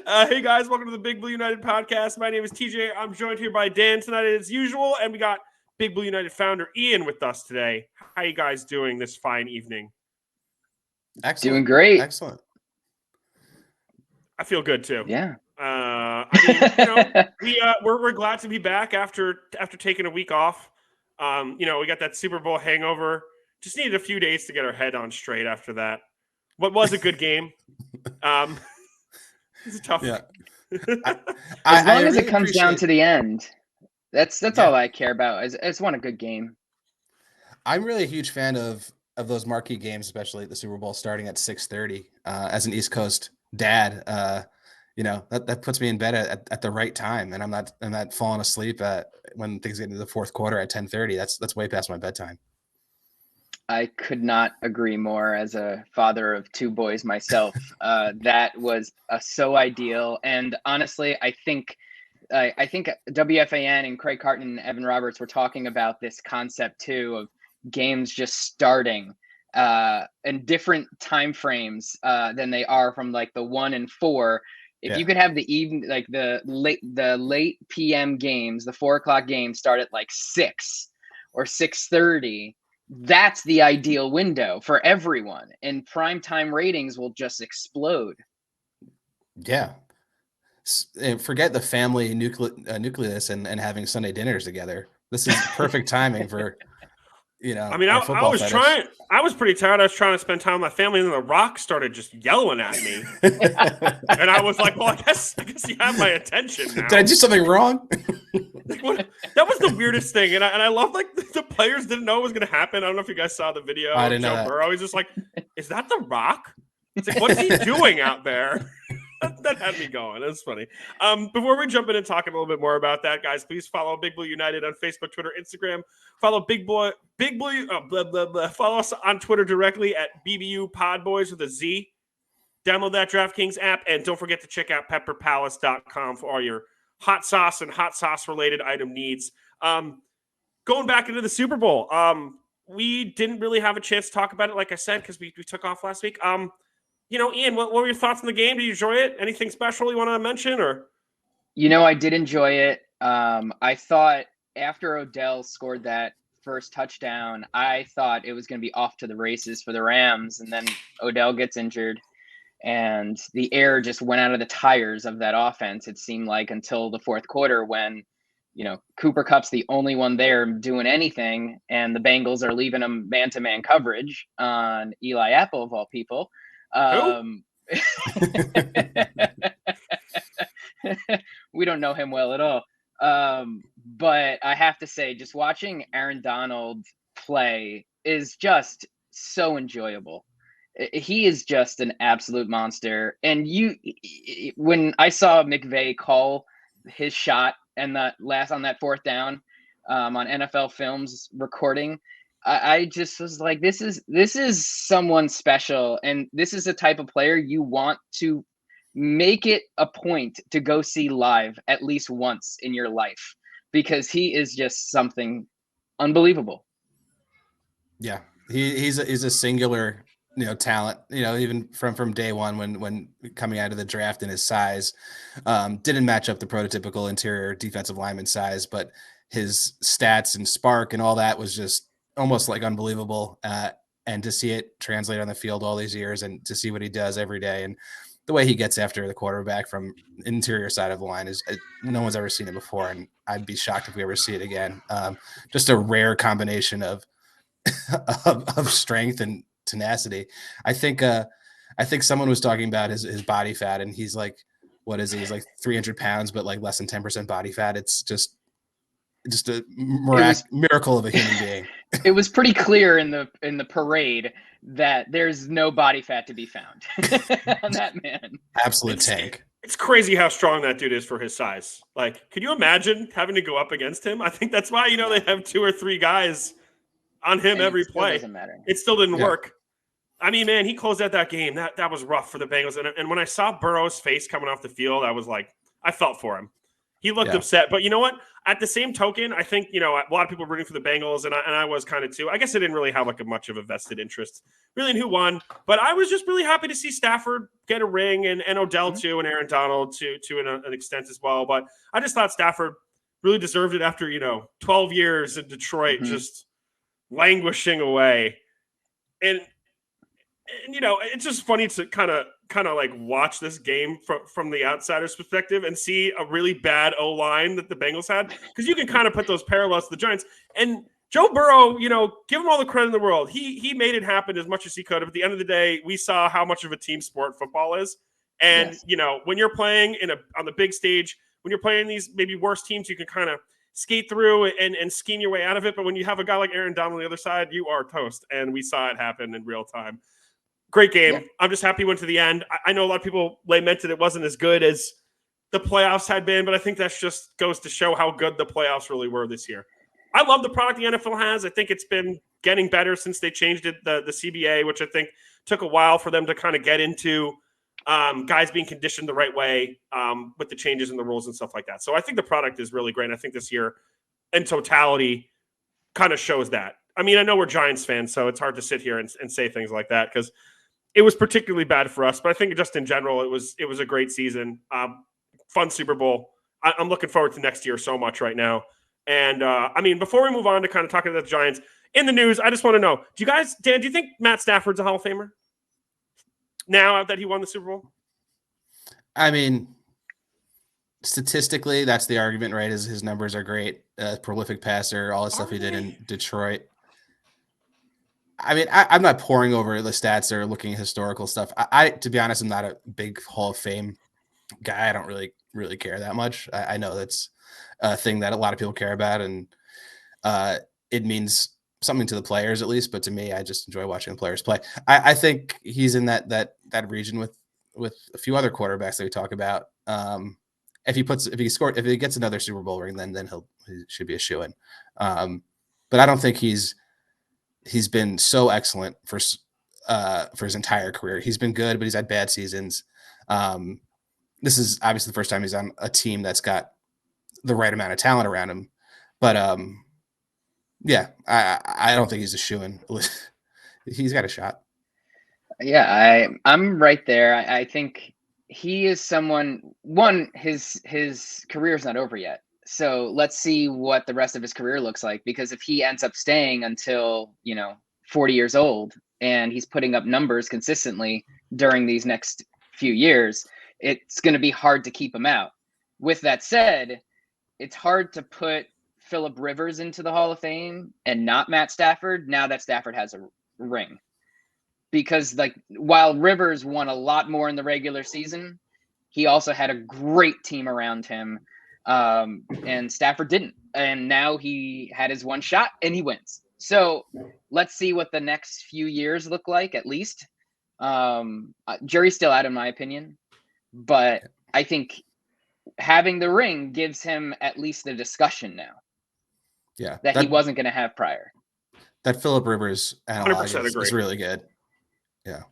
Hey guys, welcome to the Big Blue United podcast. My name is TJ. I'm joined here by Dan tonight as usual, and we got Big Blue United founder Ian with us today. How you guys doing this fine evening? Excellent. Doing great. Excellent. I feel good too. Yeah. We're glad to be back after taking a week off. We got that Super Bowl hangover. Just needed a few days to get our head on straight after that. What was a good game? It's a tough. Yeah. As long as it comes down to the end, that's all I care about. It's one a good game. I'm really a huge fan of those marquee games, especially the Super Bowl starting at 6:30. As an East Coast dad, that puts me in bed at the right time, and I'm not falling asleep when things get into the fourth quarter at 10:30. That's way past my bedtime. I could not agree more. As a father of two boys myself, that was so ideal. And honestly, I think WFAN and Craig Carton and Evan Roberts were talking about this concept too of games just starting in different time frames than they are from like the 1 and 4. If you could have the late PM games, the 4 o'clock games start at like 6 or 6:30. That's the ideal window for everyone, and primetime ratings will just explode. Yeah. Forget the family nucleus and having Sunday dinners together. This is perfect timing for, I was trying. I was pretty tired. I was trying to spend time with my family, and then The Rock started just yelling at me, and I was like, "Well, I guess you have my attention now." Did I do something wrong? That was the weirdest thing, and I love like the players didn't know it was going to happen. I don't know if you guys saw the video. I didn't know Joe that. Burrow, he's just like, "Is that The Rock?" It's like, what's he doing out there? That had me going. That's funny. Before we jump in and talk a little bit more about that, guys, please follow Big Blue United on Facebook, Twitter, Instagram. Follow Big Blue. Follow us on Twitter directly at BBU Podboys with a Z. Download that DraftKings app, and don't forget to check out pepperpalace.com for all your hot sauce and hot sauce related item needs. Going back into the Super Bowl, we didn't really have a chance to talk about it, like I said, because we took off last week. Ian, what were your thoughts on the game? Did you enjoy it? Anything special you want to mention? Or I did enjoy it. I thought after Odell scored that first touchdown, I thought it was going to be off to the races for the Rams, and then Odell gets injured, and the air just went out of the tires of that offense. It seemed like until the fourth quarter when, Cooper Kupp's the only one there doing anything, and the Bengals are leaving him man-to-man coverage on Eli Apple of all people. We don't know him well at all. But I have to say, just watching Aaron Donald play is just so enjoyable. He is just an absolute monster. And when I saw McVay call his shot and that on that fourth down on NFL Films recording, I just was like, this is someone special, and this is the type of player you want to make it a point to go see live at least once in your life, because he is just something unbelievable. Yeah, he's a singular talent. Even from day one when coming out of the draft, and his size didn't match up the prototypical interior defensive lineman size, but his stats and spark and all that was just almost like unbelievable. And to see it translate on the field all these years, and to see what he does every day, and the way he gets after the quarterback from interior side of the line is no one's ever seen it before. And I'd be shocked if we ever see it again. Just a rare combination of strength and tenacity. I think someone was talking about his body fat, and he's like, what is he? He's like 300 pounds, but like less than 10% body fat. It's just a miracle of a human being. It was pretty clear in the parade that there's no body fat to be found on that man. Absolute tank. It's crazy how strong that dude is for his size. Like, could you imagine having to go up against him? I think that's why, they have 2 or 3 guys on him every play. Doesn't matter. It still didn't work. I mean, man, he closed out that game. That was rough for the Bengals. And when I saw Burrow's face coming off the field, I was like, I felt for him. He looked upset. But you know what? At the same token, I think, a lot of people were rooting for the Bengals, and I was kind of too. I guess I didn't really have like much of a vested interest really in who won, but I was just really happy to see Stafford get a ring and Odell too, and Aaron Donald to an extent as well. But I just thought Stafford really deserved it after, 12 years in Detroit, just languishing away. And it's just funny to kind of like watch this game from the outsider's perspective and see a really bad O-line that the Bengals had, because you can kind of put those parallels to the Giants. And Joe Burrow, give him all the credit in the world. He made it happen as much as he could. But at the end of the day, we saw how much of a team sport football is. And when you're playing on the big stage, when you're playing these maybe worse teams, you can kind of skate through and scheme your way out of it. But when you have a guy like Aaron Donald on the other side, you are toast. And we saw it happen in real time. Great game. Yeah. I'm just happy we went to the end. I know a lot of people lamented it wasn't as good as the playoffs had been, but I think that just goes to show how good the playoffs really were this year. I love the product the NFL has. I think it's been getting better since they changed it, the CBA, which I think took a while for them to kind of get into guys being conditioned the right way with the changes in the rules and stuff like that. So I think the product is really great. And I think this year in totality kind of shows that. I mean, I know we're Giants fans, so it's hard to sit here and say things like that because it was particularly bad for us, but I think just in general, it was a great season. Fun Super Bowl. I'm looking forward to next year so much right now. And before we move on to kind of talking about the Giants in the news, I just want to know, Dan, do you think Matt Stafford's a Hall of Famer now that he won the Super Bowl? I mean, statistically, that's the argument, right? His numbers are great. Prolific passer, all the stuff he did in Detroit. I mean, I'm not poring over the stats or looking at historical stuff. I to be honest, I'm not a big Hall of Fame guy. I don't really care that much. I know that's a thing that a lot of people care about, and it means something to the players at least. But to me, I just enjoy watching the players play. I think he's in that region with a few other quarterbacks that we talk about. If he gets another Super Bowl ring, then he should be a shoo-in. But I don't think he's been so excellent for his entire career. He's been good, but he's had bad seasons. This is obviously the first time he's on a team that's got the right amount of talent around him. But I don't think he's a shoo-in. He's got a shot. Yeah, I'm right there. I think he is someone. His career is not over yet. So let's see what the rest of his career looks like, because if he ends up staying until, 40 years old and he's putting up numbers consistently during these next few years, it's going to be hard to keep him out. With that said, it's hard to put Phillip Rivers into the Hall of Fame and not Matt Stafford now that Stafford has a ring. Because while Rivers won a lot more in the regular season, he also had a great team around him. And Stafford didn't, and now he had his one shot and he wins. So let's see what the next few years look like. At least jury's still out in my opinion, but I think having the ring gives him at least a discussion now. Yeah, that he wasn't going to have prior. That Phillip Rivers analog is really good. Yeah.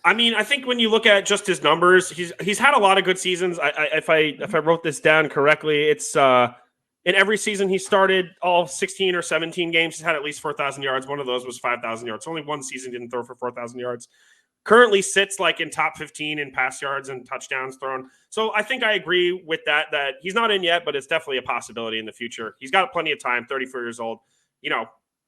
I mean, I think when you look at just his numbers, he's had a lot of good seasons. If I wrote this down correctly, it's in every season he started all 16 or 17 games, he's had at least 4,000 yards. One of those was 5,000 yards. Only one season didn't throw for 4,000 yards. Currently sits in top 15 in pass yards and touchdowns thrown. So I think I agree with that he's not in yet, but it's definitely a possibility in the future. He's got plenty of time, 34 years old.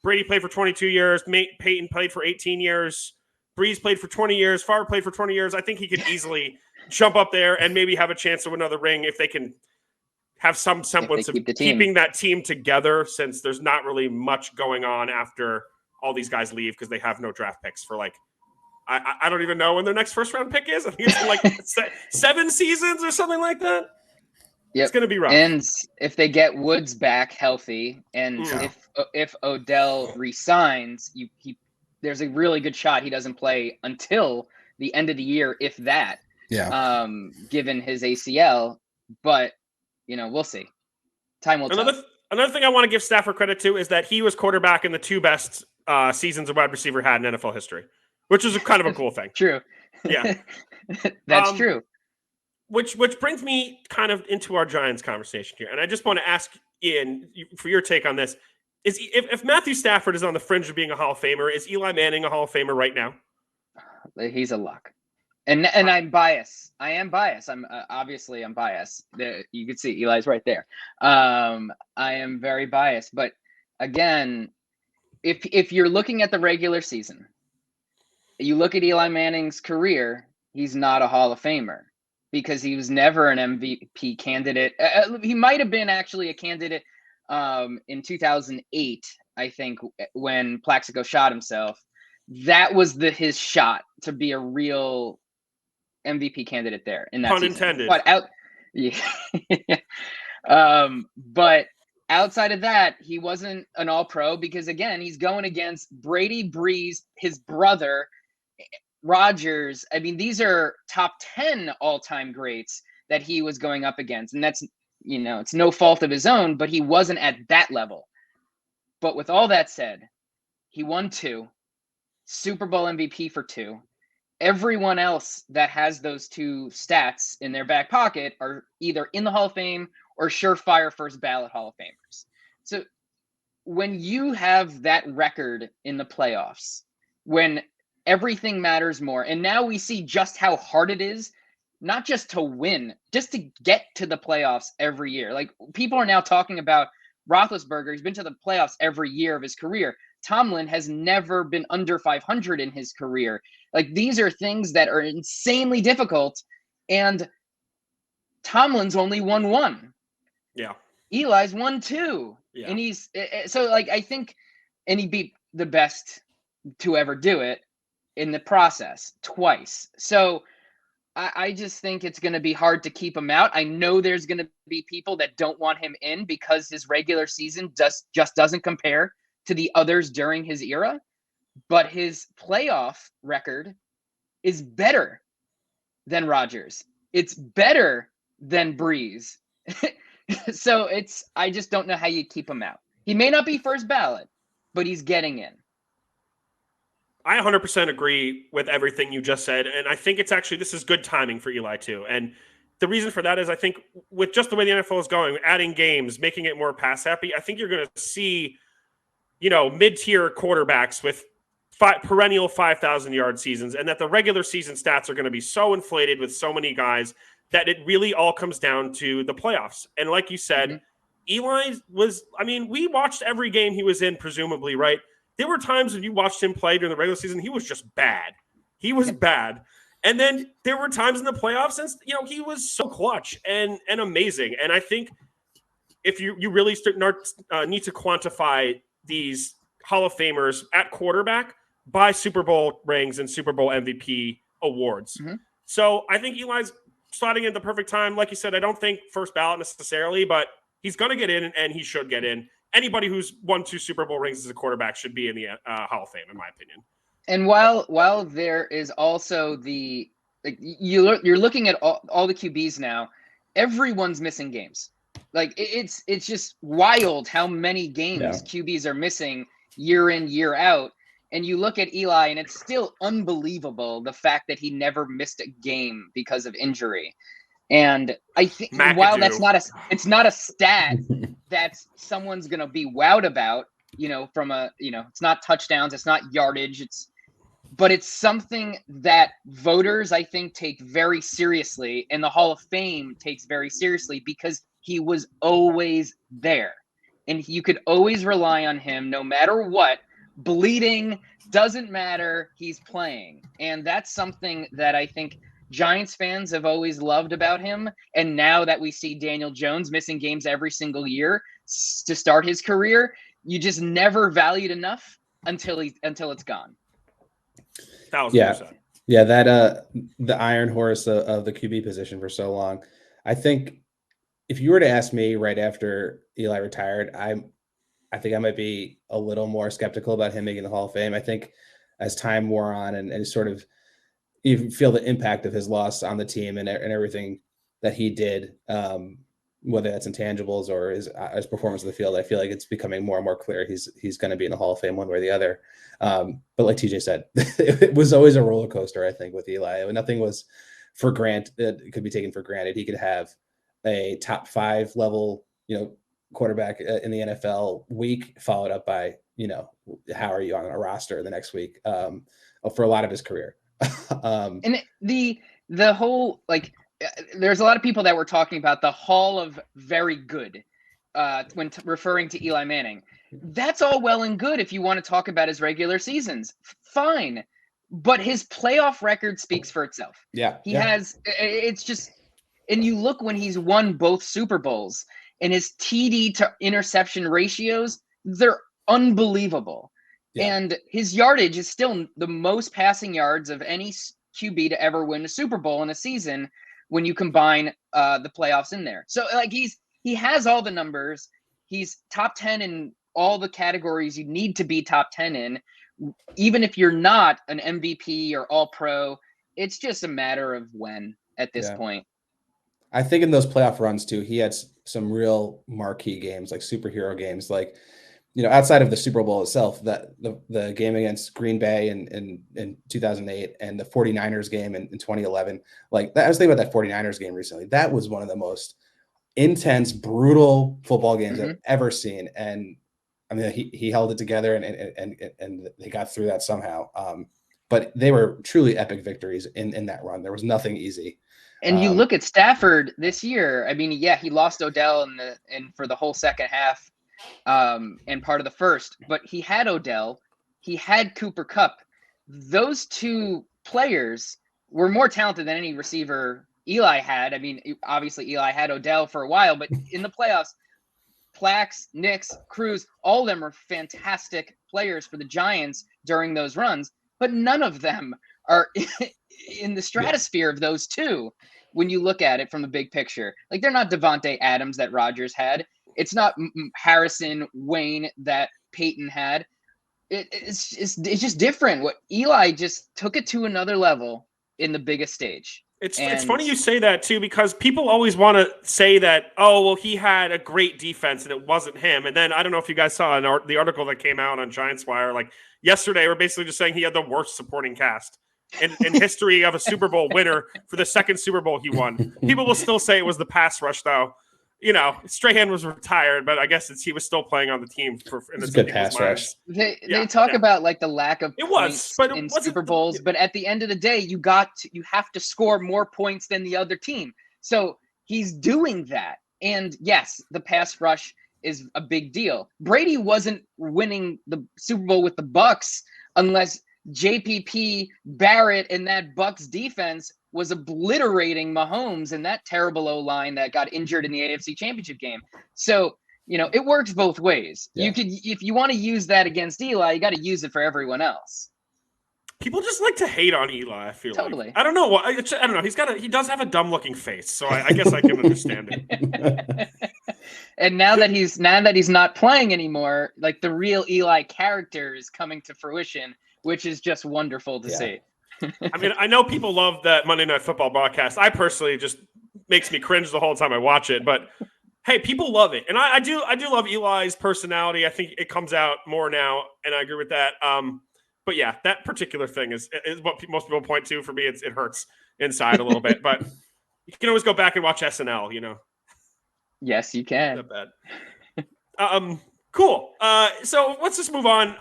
Brady played for 22 years. Peyton played for 18 years. Breeze played for 20 years. Favre played for 20 years. I think he could easily jump up there and maybe have a chance to win another ring if they can have some semblance of keeping that team together, since there's not really much going on after all these guys leave because they have no draft picks for I don't even know when their next first round pick is. I think it's 7 seasons or something like that. Yep. It's going to be rough. And if they get Woods back healthy, and if Odell resigns, there's a really good shot he doesn't play until the end of the year, if that. Yeah. Given his ACL, but we'll see. Time will tell. Another thing I want to give Stafford credit to is that he was quarterback in the 2 best seasons a wide receiver had in NFL history, which is kind of a cool thing. True. Yeah. That's true. which brings me kind of into our Giants conversation here. And I just want to ask Ian for your take on this. If Matthew Stafford is on the fringe of being a Hall of Famer, is Eli Manning a Hall of Famer right now? He's a lock. And I'm biased. I am biased. I'm obviously I'm biased. You can see Eli's right there. I am very biased. But again, if you're looking at the regular season, you look at Eli Manning's career, he's not a Hall of Famer because he was never an MVP candidate. He might have been actually a candidate in 2008, I think, when Plaxico shot himself. That was his shot to be a real MVP candidate there in that Pun season. intended. But but outside of that, he wasn't an All-Pro because again, he's going against Brady, Breeze, his brother, Rodgers. I mean, these are top 10 all-time greats that he was going up against, and that's it's no fault of his own, but he wasn't at that level. But with all that said, he won 2, Super Bowl MVP for 2. Everyone else that has those 2 stats in their back pocket are either in the Hall of Fame or surefire first ballot Hall of Famers. So when you have that record in the playoffs, when everything matters more, and now we see just how hard it is, not just to win, just to get to the playoffs every year. Like, people are now talking about Roethlisberger. He's been to the playoffs every year of his career. Tomlin has never been under 500 in his career. Like, these are things that are insanely difficult, and Tomlin's only won 1. Yeah. Eli's won 2. Yeah. And he's so, like, I think, and he beat the best to ever do it in the process twice. So I just think it's going to be hard to keep him out. I know there's going to be people that don't want him in because his regular season just doesn't compare to the others during his era, but his playoff record is better than Rodgers. It's better than Breeze. So I just don't know how you keep him out. He may not be first ballot, but he's getting in. I 100% agree with everything you just said. And I think this is good timing for Eli too. And the reason for that is I think with just the way the NFL is going, adding games, making it more pass happy, I think you're going to see, mid-tier quarterbacks with perennial 5,000-yard seasons, and that the regular season stats are going to be so inflated with so many guys that it really all comes down to the playoffs. And like you said, Eli we watched every game he was in, presumably, right? There were times when you watched him play during the regular season, he was just bad. He was bad. And then there were times in the playoffs, and he was so clutch and amazing. And I think if you really need to quantify these Hall of Famers at quarterback by Super Bowl rings and Super Bowl MVP awards. Mm-hmm. So I think Eli's slotting in the perfect time. Like you said, I don't think first ballot necessarily, but he's going to get in, and he should get in. Anybody who's won 2 Super Bowl rings as a quarterback should be in the Hall of Fame, in my opinion. And while there is also you're looking at all the QBs now, everyone's missing games. Like, it's just wild how many games QBs are missing year in, year out. And you look at Eli, and it's still unbelievable the fact that he never missed a game because of injury. And I think while it's not a stat that someone's going to be wowed about, it's not touchdowns, it's not yardage, but it's something that voters, I think, take very seriously, and the Hall of Fame takes very seriously because he was always there. And you could always rely on him no matter what. Bleeding doesn't matter, he's playing. And that's something that I think Giants fans have always loved about him. And now that we see Daniel Jones missing games every single year to start his career, you just never valued enough until it's gone. 1,000%. Yeah, that the iron horse of the QB position for so long. I think if you were to ask me right after Eli retired, I think I might be a little more skeptical about him making the Hall of Fame. I think as time wore on and sort of you feel the impact of his loss on the team and everything that he did, whether that's intangibles or his performance in the field, I feel like it's becoming more and more clear he's going to be in the Hall of Fame one way or the other. But like TJ said, it was always a roller coaster, I think, with Eli. Nothing was for granted. It could be taken for granted. He could have a top 5 level, quarterback in the NFL week, followed up by, how are you on a roster the next week, for a lot of his career. And the whole, like, there's a lot of people that were talking about the Hall of Very Good when referring to Eli Manning. That's all well and good if you want to talk about his regular seasons. Fine. But his playoff record speaks for itself. Yeah. He has, it's just, and you look when he's won both Super Bowls and his TD to interception ratios, they're unbelievable. Yeah. And his yardage is still the most passing yards of any QB to ever win a Super Bowl in a season when you combine the playoffs in there. So like he has all the numbers. He's top 10 in all the categories you need to be top 10 in. Even if you're not an MVP or all pro, it's just a matter of when at this point. I think in those playoff runs too, he had some real marquee games, like superhero games, like, outside of the Super Bowl itself, that the game against Green Bay in 2008 and the 49ers game in 2011, like that, I was thinking about that 49ers game recently. That was one of the most intense, brutal football games I've ever seen. And I mean, he held it together and they got through that somehow. But they were truly epic victories in that run. There was nothing easy. And you look at Stafford this year. I mean, yeah, he lost Odell in for the whole second half and part of the first, but he had Odell, he had Cooper Kupp. Those two players were more talented than any receiver Eli had. I mean, obviously Eli had Odell for a while, but in the playoffs, Plax, Nix, Cruz, all of them are fantastic players for the Giants during those runs, but none of them are in the stratosphere of those two when you look at it from the big picture. Like, they're not Devontae Adams that Rodgers had. It's not Harrison, Wayne that Peyton had. It's just different. What Eli just took it to another level in the biggest stage. It's funny you say that too, because people always want to say that, oh, well, he had a great defense and it wasn't him. And then I don't know if you guys saw the article that came out on Giants Wire, like yesterday, we're basically just saying he had the worst supporting cast in history of a Super Bowl winner for the second Super Bowl he won. People will still say it was the pass rush, though. Strahan was retired, but I guess he was still playing on the team in the good pass rush. They talk about like the lack of points in Super Bowls, but at the end of the day, you have to score more points than the other team. So he's doing that, and yes, the pass rush is a big deal. Brady wasn't winning the Super Bowl with the Bucs unless JPP, Barrett, and that Bucs defense was obliterating Mahomes and that terrible O-line that got injured in the AFC Championship game. So, it works both ways. Yeah. You could, if you want to use that against Eli, you got to use it for everyone else. People just like to hate on Eli, I feel totally. Like. I don't know why. I don't know. He does have a dumb looking face, so I guess I can understand it. And now that he's not playing anymore, like the real Eli character is coming to fruition, which is just wonderful to see. I mean, I know people love that Monday Night Football broadcast. I personally just makes me cringe the whole time I watch it. But hey, people love it, and I do love Eli's personality. I think it comes out more now, and I agree with that. But yeah, that particular thing is what most people point to. For me, it hurts inside a little bit. But you can always go back and watch SNL. Yes, you can. Not bad. Cool. So let's just move on.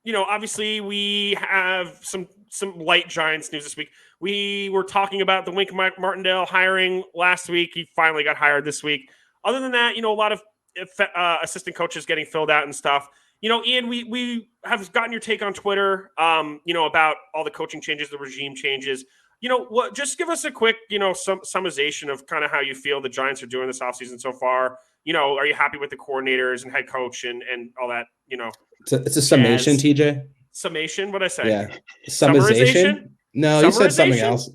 Obviously we have some light Giants news this week. We were talking about the Wink Martindale hiring last week. He finally got hired this week. Other than that, a lot of assistant coaches getting filled out and stuff. Ian, we have gotten your take on Twitter, about all the coaching changes, the regime changes. Just give us a quick, summation of kind of how you feel the Giants are doing this offseason so far. Are you happy with the coordinators and head coach and all that, It's a summation, TJ. Summation? What'd I say? Yeah. Summarization? No, you said something else.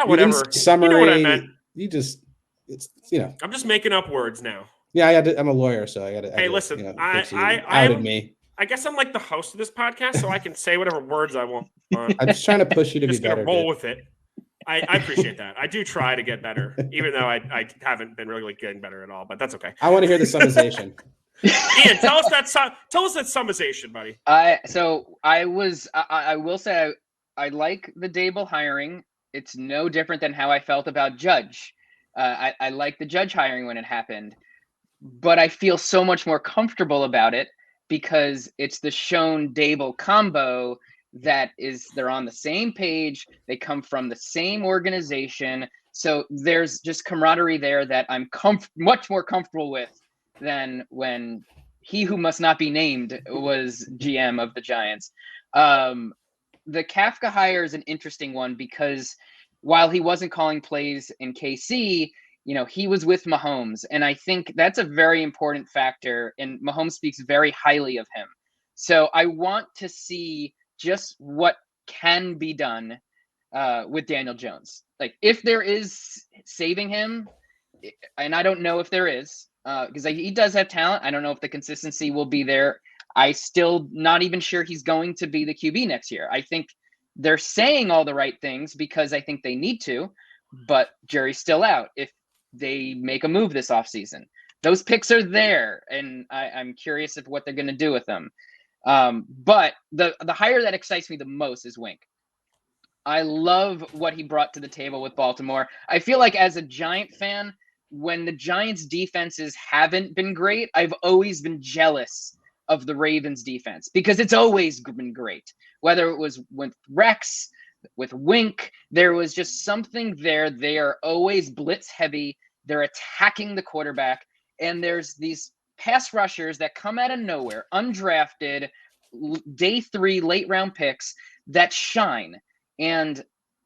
Whatever. Summary. You know what I meant. I'm just making up words now. Yeah, I'm a lawyer, so I got to. Hey, listen, I outed me. I guess I'm like the host of this podcast, so I can say whatever words I want. I'm just trying to push you to be better. Just gonna roll with it. I appreciate that. I do try to get better, even though I haven't been really getting better at all. But that's okay. I want to hear the summarization. Ian, tell us that summarization, buddy. I will say I like the Dable hiring. it's no different than how I felt about Judge. I liked the Judge hiring when it happened, but I feel so much more comfortable about it because it's the Schoen Dable combo they're on the same page. They come from the same organization. So there's just camaraderie there that I'm much more comfortable with than when he who must not be named was GM of the Giants. The Kafka hire is an interesting one because while he wasn't calling plays in KC, he was with Mahomes. And I think that's a very important factor. And Mahomes speaks very highly of him. So I want to see just what can be done with Daniel Jones. Like if there is saving him, and I don't know if there is, because he does have talent. I don't know if the consistency will be there. I still not even sure he's going to be the QB next year. I think they're saying all the right things because I think they need to, but jury's still out if they make a move this offseason. Those picks are there, and I'm curious of what they're going to do with them. But the hire that excites me the most is Wink. I love what he brought to the table with Baltimore. I feel like as a Giant fan, when the Giants' defenses haven't been great, I've always been jealous of the Ravens' defense because it's always been great. Whether it was with Rex, with Wink, there was just something there. They are always blitz heavy. They're attacking the quarterback. And there's these pass rushers that come out of nowhere, undrafted, day 3, late round picks that shine. And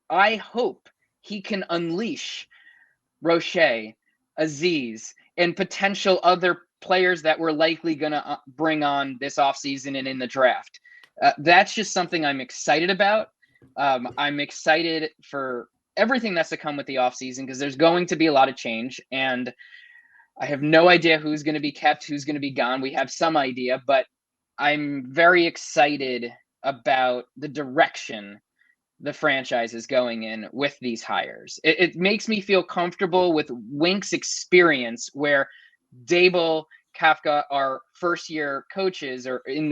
I hope he can unleash Roche, Aziz, and potential other players that we're likely going to bring on this offseason and in the draft. That's just something I'm excited about. I'm excited for everything that's to come with the offseason because there's going to be a lot of change. And I have no idea who's going to be kept, who's going to be gone. We have some idea, but I'm very excited about the direction the franchise is going in with these hires. It makes me feel comfortable with Wink's experience where Dable, Kafka are first-year coaches or in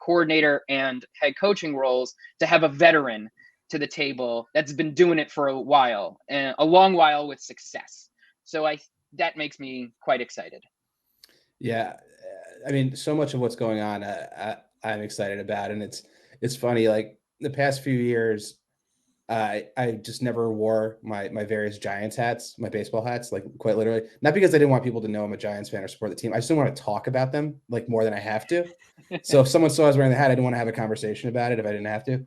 coordinator and head coaching roles to have a veteran to the table that's been doing it for a while, and a long while with success. So that makes me quite excited. Yeah. I mean, so much of what's going on, I'm excited about. And it's funny, like the past few years, I just never wore my various Giants hats, my baseball hats, like quite literally. Not because I didn't want people to know I'm a Giants fan or support the team. I just didn't want to talk about them like more than I have to. So if someone saw I was wearing the hat, I didn't want to have a conversation about it if I didn't have to.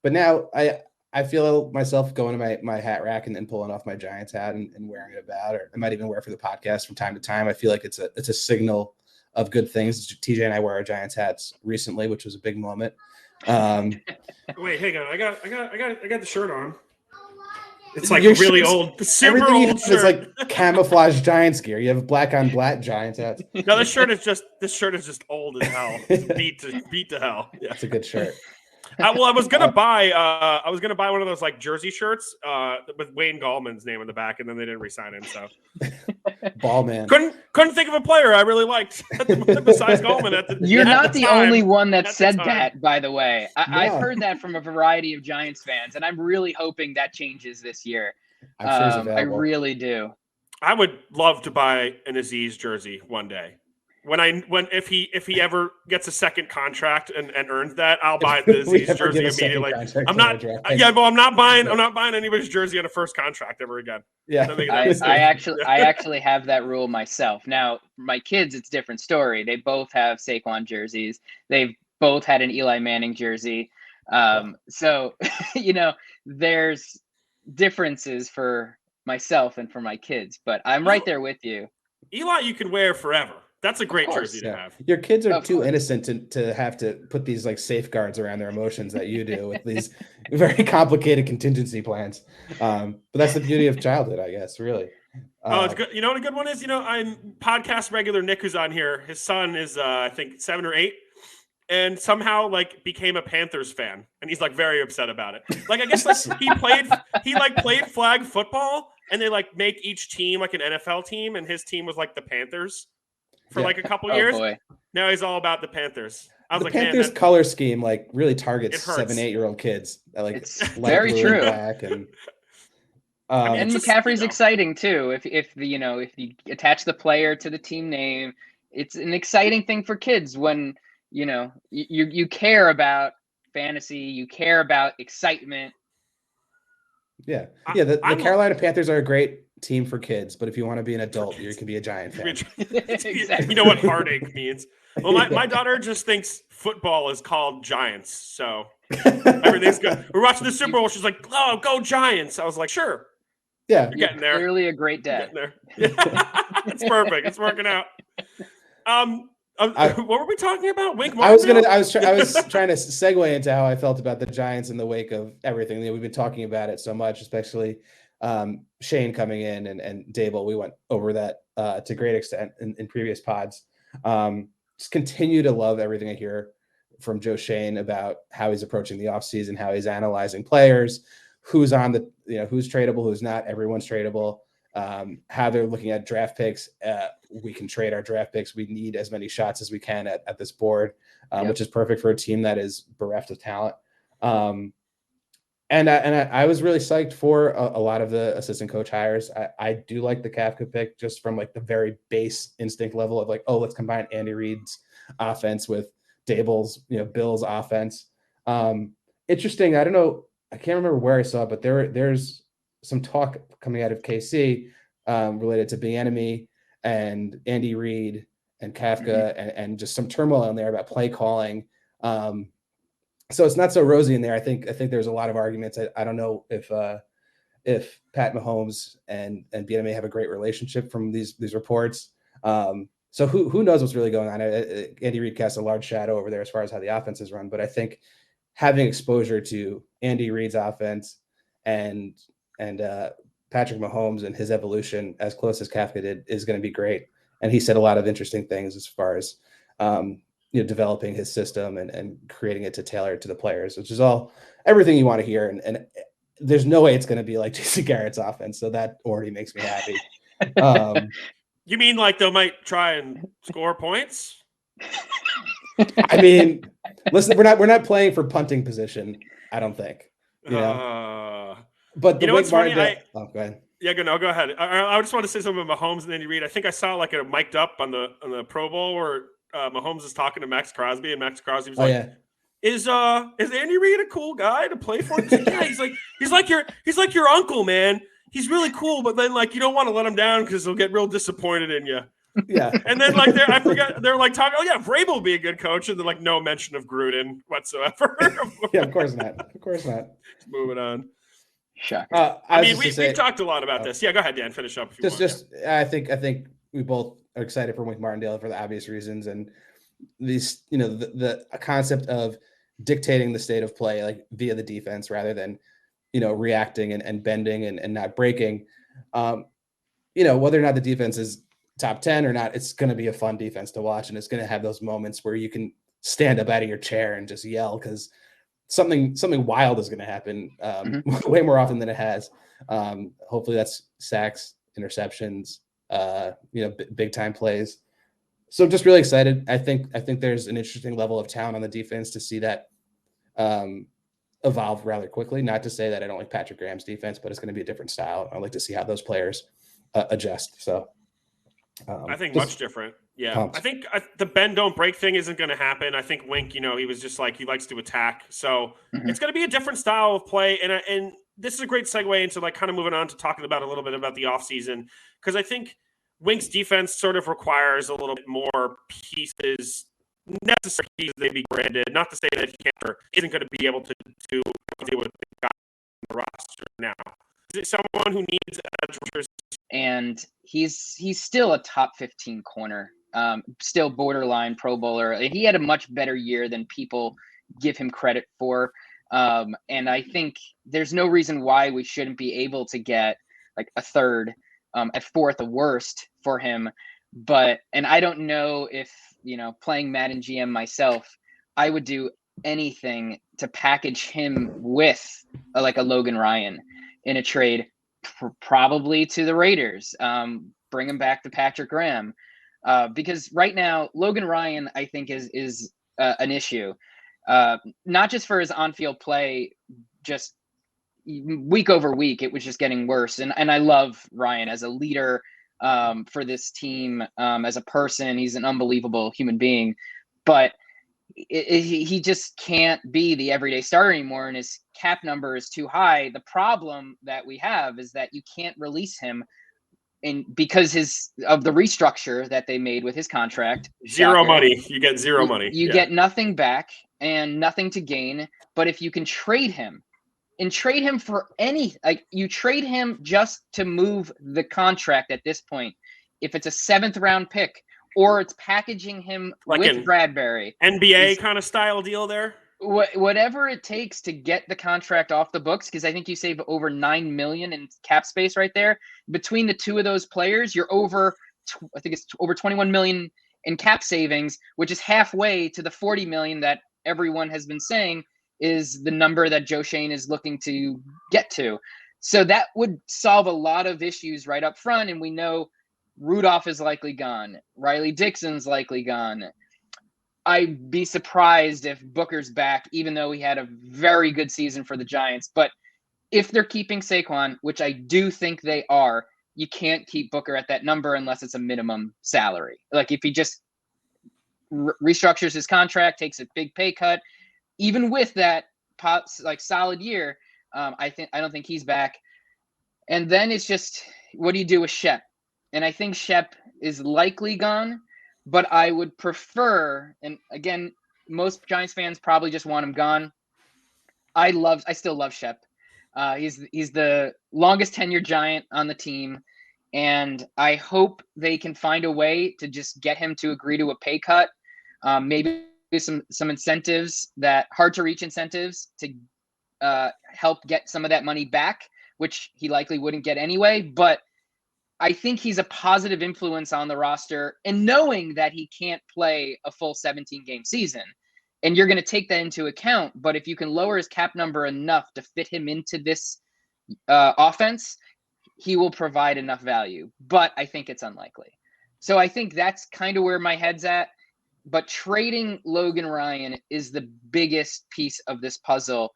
But now I feel myself going to my hat rack and pulling off my Giants hat and wearing it about, or I might even wear it for the podcast from time to time. I feel like it's a signal of good things. TJ and I wear our Giants hats recently, which was a big moment. Wait, hang on. I got the shirt on. It's like really old, super old shirt. It's like camouflage Giants gear. You have black on black Giants hats. No, this shirt is just old as hell. It's beat to hell. Yeah, it's a good shirt. Well, I was gonna buy one of those like jersey shirts with Wayne Gallman's name on the back, and then they didn't re-sign him. So, ball man couldn't think of a player I really liked besides Gallman. You're not the only one that said that, by the way. I've heard that from a variety of Giants fans, and I'm really hoping that changes this year. I'm sure it's available. I really do. I would love to buy an Aziz jersey one day. If he ever gets a second contract and earns that, I'll buy the Aziz jersey immediately. I'm not buying anybody's jersey on a first contract ever again. Yeah, I actually have that rule myself. Now, my kids, it's a different story. They both have Saquon jerseys. They've both had an Eli Manning jersey. So there's differences for myself and for my kids, but I'm right there with you. Eli, you could wear forever. That's a great jersey to have. Your kids are too innocent to have to put these like safeguards around their emotions that you do with these very complicated contingency plans. But that's the beauty of childhood, I guess, really. It's good. You know what a good one is? I'm podcast regular Nick who's on here. His son is I think 7 or 8. And somehow like became a Panthers fan. And he's like very upset about it. Like I guess like he played flag football and they like make each team like an NFL team, and his team was like the Panthers for like a couple years. Boy. Now he's all about the Panthers. I was The like, man, Panthers color scheme like really targets It hurts. 7-8-year-old kids. Like It's light very blue true. and black and I mean, And just, McCaffrey's exciting too. If you attach the player to the team name, it's an exciting thing for kids when you care about fantasy, you care about excitement. yeah. I- Yeah, the I'm- Carolina Panthers are a great team for kids, but if you want to be an adult, you can be a Giant fan. Exactly. You know what heartache means. Well, my Yeah. daughter just thinks football is called Giants, so everything's good. We're watching the Super Bowl. She's like, "Oh, go Giants!" I was like, "Sure, Yeah. you're getting there. Clearly a great You're dad. getting there. It's perfect. It's working out." What were we talking about? Wink I was Martindale? I was trying to segue into how I felt about the Giants in the wake of everything. We've been talking about it so much, especially Shane coming in and Dable. We went over that to great extent in previous pods. Just continue to love everything I hear from Joe Shane about how he's approaching the offseason, how he's analyzing players, who's on the, who's tradable, who's not. Everyone's tradable. How they're looking at draft picks. We can trade our draft picks. We need as many shots as we can at this board, which is perfect for a team that is bereft of talent. And I was really psyched for a lot of the assistant coach hires. I do like the Kafka pick just from like the very base instinct level of like, oh, let's combine Andy Reid's offense with Dable's, Bill's offense. Interesting. I don't know. I can't remember where I saw it, but there's some talk coming out of KC related to Bieniemy and Andy Reid and Kafka and just some turmoil in there about play calling. So it's not so rosy in there. I think there's a lot of arguments. I don't know if Pat Mahomes and Bieniemy have a great relationship from these reports. So who knows what's really going on? Andy Reid casts a large shadow over there as far as how the offense is run. But I think having exposure to Andy Reid's offense and Patrick Mahomes and his evolution as close as Kafka did is going to be great. And he said a lot of interesting things as far as developing his system and creating it to tailor it to the players, which is everything you want to hear. And there's no way it's going to be like Jason Garrett's offense. So that already makes me happy. You mean like they might try and score points? I mean, listen, we're not playing for punting position. I don't think, but the what's funny? go ahead. Yeah, go ahead. I just want to say something about Mahomes and Andy Reid. I think I saw like a mic'd up on the Pro Bowl where Mahomes is talking to Max Crosby, and Max Crosby was "Is Andy Reid a cool guy to play for?" He's like, "Yeah." He's like your uncle, man. He's really cool, but then like you don't want to let him down because he'll get real disappointed in you. Yeah. And then like they're like talking. Oh yeah, Vrabel will be a good coach, and then like no mention of Gruden whatsoever. Yeah, of course not. Of course not. Just moving on. Shocking. We've talked a lot about this. Yeah, go ahead, Dan. Finish up. I think we both are excited for Wink Martindale for the obvious reasons, and these, the concept of dictating the state of play like via the defense rather than, reacting and bending and not breaking. Whether or not the defense is top 10 or not, it's going to be a fun defense to watch, and it's going to have those moments where you can stand up out of your chair and just yell because something wild is going to happen way more often than it has. Hopefully that's sacks, interceptions, big time plays. So just really excited. I think there's an interesting level of talent on the defense to see that evolve rather quickly. Not to say that I don't like Patrick Graham's defense, but it's going to be a different style. I'd like to see how those players adjust. So I think much different. Yeah. Pumped. I think the bend don't break thing isn't going to happen. I think Wink, he was just like, he likes to attack. So it's going to be a different style of play. And this is a great segue into like kind of moving on to talking about a little bit about the offseason. Because I think Wink's defense sort of requires a little bit more pieces, necessary pieces they be granted. Not to say that he can't or isn't going to be able to do what the guy on the roster now. Is it someone who needs edge rushers? And he's still a top 15 corner, still borderline Pro Bowler. He had a much better year than people give him credit for. And I think there's no reason why we shouldn't be able to get like a third, at fourth, the worst for him. And I don't know if, playing Madden GM myself, I would do anything to package him with like a Logan Ryan in a trade, probably to the Raiders, bring him back to Patrick Graham, because right now Logan Ryan, I think is an issue, not just for his on-field play, just week over week, it was just getting worse. And I love Ryan as a leader for this team, as a person. He's an unbelievable human being, but he just can't be the everyday starter anymore, and his cap number is too high. The problem that we have is that you can't release him because of the restructure that they made with his contract. Zero Shocker. money. You get zero money. You get nothing back and nothing to gain. But if you can trade him for you trade him just to move the contract at this point, if it's a 7th round pick, or it's packaging him like with Bradbury. NBA kind of style deal there. Whatever it takes to get the contract off the books, because I think you save over $9 million in cap space right there. Between the two of those players, you're over, I think it's over $21 million in cap savings, which is halfway to the $40 million that everyone has been saying is the number that Joe Schoen is looking to get to. So that would solve a lot of issues right up front, and we know Rudolph is likely gone. Riley Dixon's likely gone. I'd be surprised if Booker's back, even though he had a very good season for the Giants. But if they're keeping Saquon, which I do think they are, you can't keep Booker at that number unless it's a minimum salary. Like if he just restructures his contract, takes a big pay cut, even with that solid year, I don't think he's back. And then it's just, what do you do with Shep? And I think Shep is likely gone, but I would prefer, and again, most Giants fans probably just want him gone. I still love Shep. He's the longest tenured Giant on the team, and I hope they can find a way to just get him to agree to a pay cut, maybe some incentives, that hard to reach incentives, to help get some of that money back, which he likely wouldn't get anyway. But I think he's a positive influence on the roster, and knowing that he can't play a full 17-game season, and you're going to take that into account. But if you can lower his cap number enough to fit him into this offense, he will provide enough value. But I think it's unlikely. So I think that's kind of where my head's at. But trading Logan Ryan is the biggest piece of this puzzle.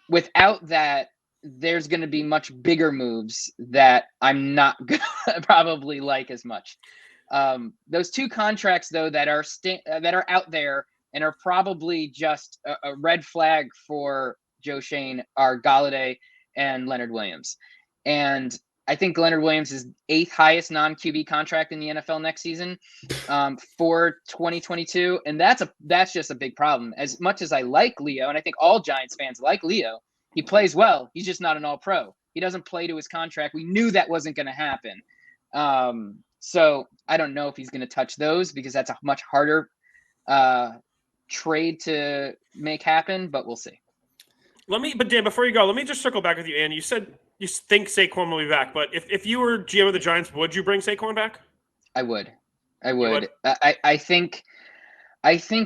Without that, there's going to be much bigger moves that I'm not going to probably like as much. Those two contracts, though, that are out there and are probably just a red flag for Joe Schoen are Galladay and Leonard Williams. And I think Leonard Williams is 8th highest non-QB contract in the NFL next season for 2022. And that's just a big problem. As much as I like Leo, and I think all Giants fans like Leo, he plays well. He's just not an all-pro. He doesn't play to his contract. We knew that wasn't going to happen. So I don't know if he's going to touch those, because that's a much harder trade to make happen, but we'll see. But Dan, before you go, let me just circle back with you, Ann. You said you think Saquon will be back, but if you were GM of the Giants, would you bring Saquon back? I would. I think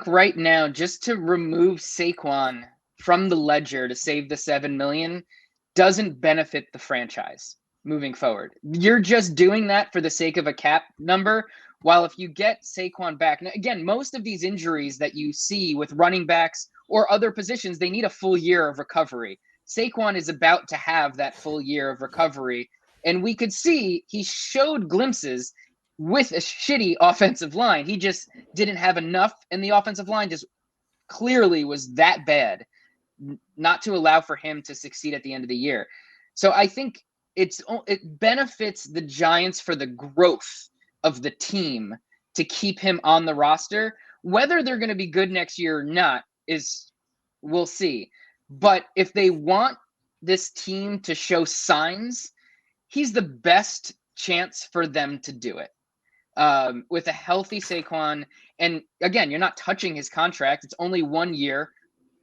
right now, just to remove Saquon from the ledger to save the $7 million doesn't benefit the franchise moving forward. You're just doing that for the sake of a cap number. While if you get Saquon back, now again, most of these injuries that you see with running backs or other positions, they need a full year of recovery. Saquon is about to have that full year of recovery. And we could see he showed glimpses with a shitty offensive line. He just didn't have enough, and the offensive line just clearly was that bad not to allow for him to succeed at the end of the year. So I think it benefits the Giants for the growth of the team to keep him on the roster. Whether they're going to be good next year or not we'll see. But if they want this team to show signs, he's the best chance for them to do it. With a healthy Saquon, and again, you're not touching his contract. It's only 1 year.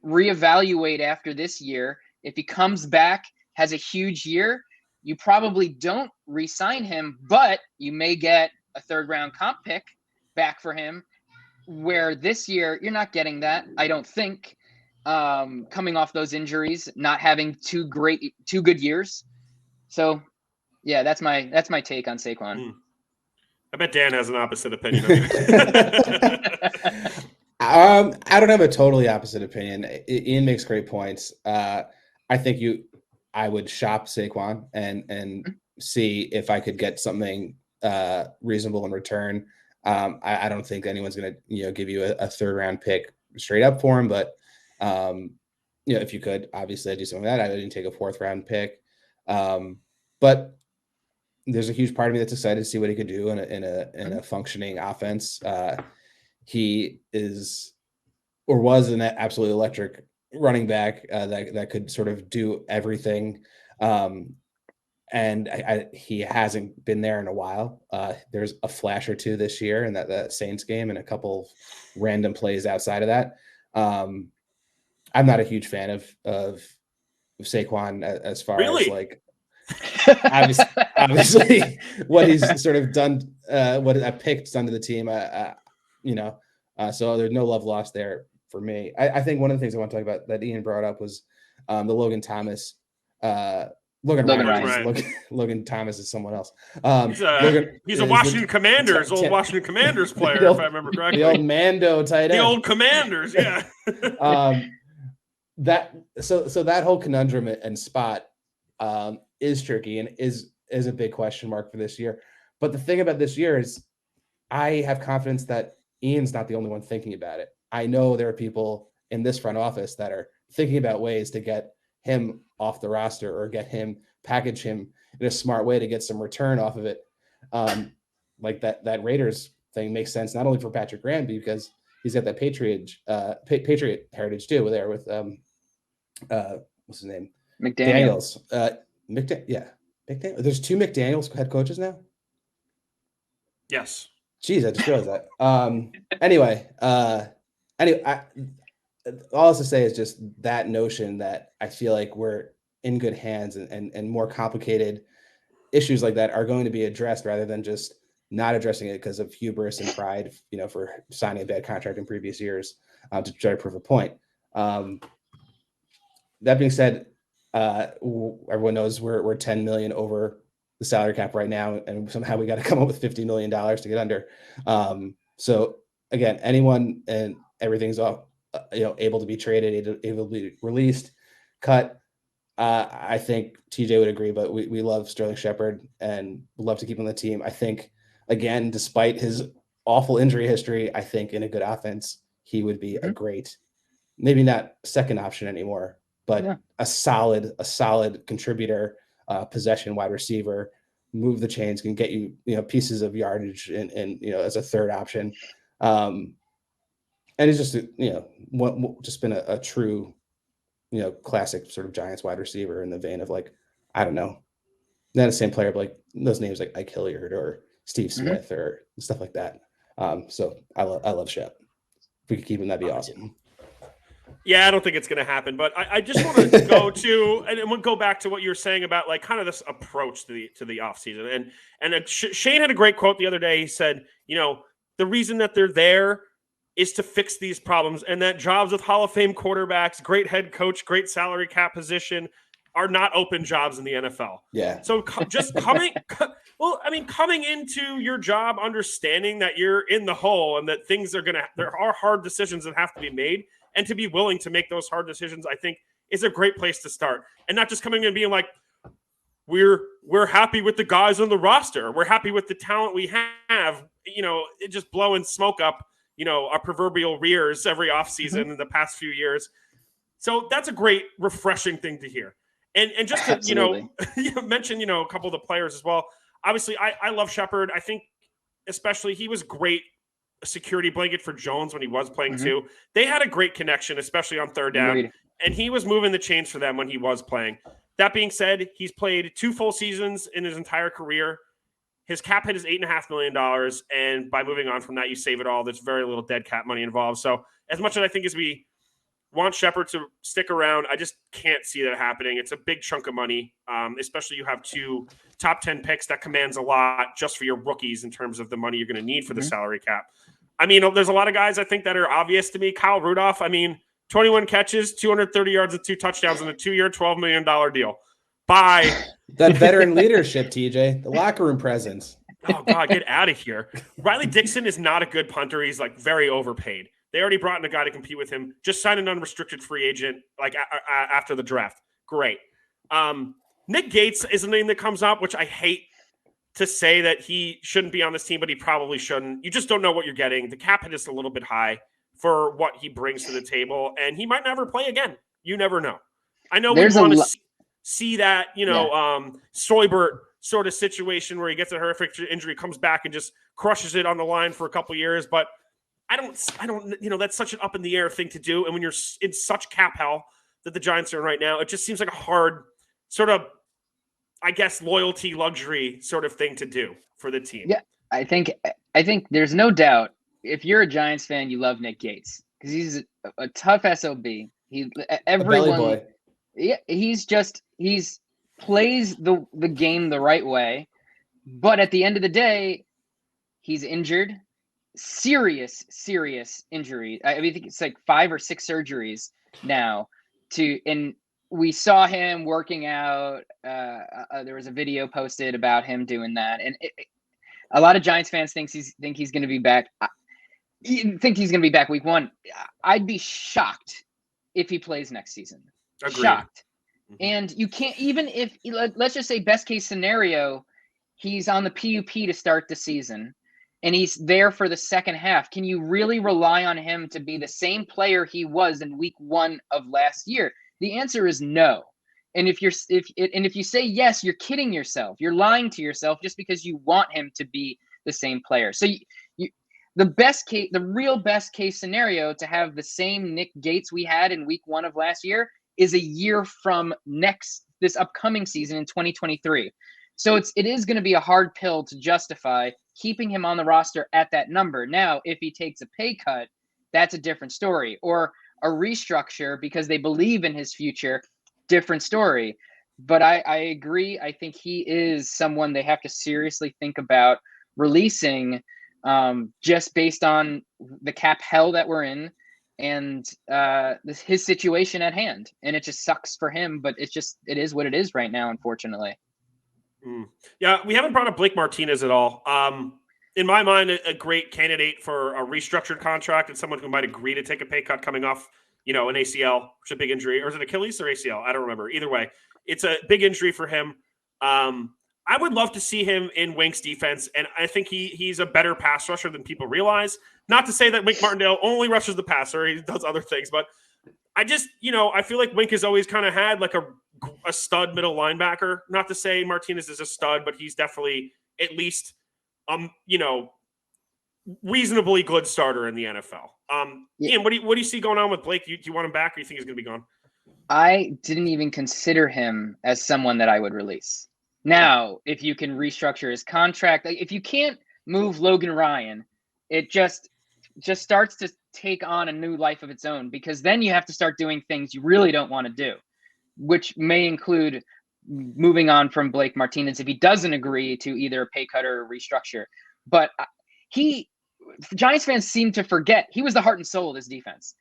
Reevaluate after this year. If he comes back, has a huge year, you probably don't re-sign him, but you may get a 3rd round comp pick back for him, where this year you're not getting that, I don't think, coming off those injuries, not having two good years. So yeah, that's my take on Saquon. I bet Dan has an opposite opinion. I don't have a totally opposite opinion. Ian makes great points. I think I would shop Saquon and see if I could get something reasonable in return. I don't think anyone's going to give you a third round pick straight up for him, but if you could, obviously I'd do something like that. I didn't take a fourth round pick, but there's a huge part of me that's excited to see what he could do in a functioning offense. He is or was an absolutely electric running back that could sort of do everything. And he hasn't been there in a while. There's a flash or two this year in that Saints game and a couple random plays outside of that. I'm not a huge fan of Saquon as far as like obviously what he's sort of done, what a pick's done to the team. So there's no love lost there for me. I think one of the things I want to talk about that Ian brought up was the Logan Thomas. Logan Thomas is someone else. He's a Washington Commanders, old Washington Commanders player, if I remember correctly. The old Mando tight end. The old Commanders, yeah. So that whole conundrum and spot is tricky and is a big question mark for this year. But the thing about this year is I have confidence that Ian's not the only one thinking about it. I know there are people in this front office that are thinking about ways to get him off the roster or package him in a smart way to get some return off of it. Like that Raiders thing makes sense, not only for Patrick Graham, because he's got that Patriot heritage too, there with what's his name? McDaniels. McDaniels. There's two McDaniels head coaches now. Yes. Jeez, I just realized that. Anyway, all I have to say is just that notion that I feel like we're in good hands and more complicated issues like that are going to be addressed rather than just not addressing it because of hubris and pride, for signing a bad contract in previous years to try to prove a point. That being said, everyone knows we're 10 million over the salary cap right now, and somehow we got to come up with $50 million to get under. So again, anyone and everything's all able to be traded, able to be released, cut. I think TJ would agree, but we love Sterling Shepard and would love to keep him on the team. I think, again, despite his awful injury history, I think in a good offense, he would be a great, maybe not second option anymore, but a solid contributor, possession wide receiver, move the chains, can get you, pieces of yardage and as a third option. And it's just, just been a true, classic sort of Giants wide receiver in the vein of like, I don't know, not the same player, but like those names like Ike Hilliard or Steve Smith or stuff like that. So I love Shep. If we could keep him, that'd be awesome. Yeah, I don't think it's going to happen, but I just want to go to and we'll go back to what you were saying about like kind of this approach to the offseason. And Shane had a great quote the other day. He said, the reason that they're there is to fix these problems, and that jobs with Hall of Fame quarterbacks, great head coach, great salary cap position are not open jobs in the NFL. Yeah. So just coming into your job, understanding that you're in the hole and that there are hard decisions that have to be made, and to be willing to make those hard decisions, I think is a great place to start. And not just coming in and being like, we're happy with the guys on the roster. We're happy with the talent we have, it just blowing smoke up, our proverbial rears every offseason in the past few years. So that's a great, refreshing thing to hear. And just to, you mentioned, a couple of the players as well. Obviously, I love Shepard. I think especially he was great security blanket for Jones when he was playing too. They had a great connection, especially on third down. And he was moving the chains for them when he was playing. That being said, he's played 2 full seasons in his entire career. His cap hit is $8.5 million. And by moving on from that, you save it all. There's very little dead cap money involved. So as much as I think as we want Shepard to stick around, I just can't see that happening. It's a big chunk of money, especially you have 2 top 10 picks. That commands a lot just for your rookies in terms of the money you're going to need for the salary cap. I mean, there's a lot of guys I think that are obvious to me. Kyle Rudolph, 21 catches, 230 yards, and 2 touchdowns in a 2-year, $12 million deal. Bye. That veteran leadership, TJ, the locker room presence. Oh, God, get out of here. Riley Dixon is not a good punter. He's like very overpaid. They already brought in a guy to compete with him. Just sign an unrestricted free agent like after the draft. Great. Nick Gates is a name that comes up, which I hate to say that he shouldn't be on this team, but he probably shouldn't. You just don't know what you're getting. The cap hit is a little bit high for what he brings to the table, and he might never play again. You never know. I know we want to see that, Soybert sort of situation where he gets a horrific injury, comes back and just crushes it on the line for a couple years, but I don't, that's such an up in the air thing to do. And when you're in such cap hell that the Giants are in right now, it just seems like a hard sort of, I guess, loyalty luxury sort of thing to do for the team. Yeah, I think there's no if you're a Giants fan, you love Nick Gates because he's a tough SOB. Everyone, yeah, he plays the game the right way, but at the end of the day, he's injured. Serious injury. I think it's like 5 or 6 surgeries now. And we saw him working out. There was a video posted about him doing that, and a lot of Giants fans think he's going to be back. Think he's going to be back week 1. I'd be shocked if he plays next season. Agreed. Shocked. Mm-hmm. And you can't, even if, let's just say best case scenario, he's on the PUP to start the season and he's there for the second half. Can you really rely on him to be the same player he was in week 1 of last year? The answer is no. And if you say yes, you're kidding yourself. You're lying to yourself just because you want him to be the same player. So the real best case scenario to have the same Nick Gates we had in week 1 of last year is a year from this upcoming season in 2023. So it is going to be a hard pill to justify keeping him on the roster at that number. Now, if he takes a pay cut, that's a different story. Or a restructure because they believe in his future, different story. But I agree. I think he is someone they have to seriously think about releasing just based on the cap hell that we're in and his situation at hand. And it just sucks for him, but it is what it is right now, unfortunately. Yeah, we haven't brought up Blake Martinez at all. In my mind, a great candidate for a restructured contract and someone who might agree to take a pay cut coming off, an ACL, which is a big injury. Or is it Achilles or ACL? I don't remember. Either way, it's a big injury for him. I would love to see him in Wink's defense, and I think he's a better pass rusher than people realize. Not to say that Wink Martindale only rushes the passer. He does other things, but I just, I feel like Wink has always kind of had like a stud middle linebacker. Not to say Martinez is a stud, but he's definitely at least, reasonably good starter in the NFL. Ian, what do you see going on with Blake? Do you want him back, or you think he's going to be gone? I didn't even consider him as someone that I would release. Now, if you can restructure his contract, if you can't move Logan Ryan, it just starts to take on a new life of its own, because then you have to start doing things you really don't want to do, which may include moving on from Blake Martinez if he doesn't agree to either a pay cut or a restructure. But Giants fans seem to forget he was the heart and soul of this defense.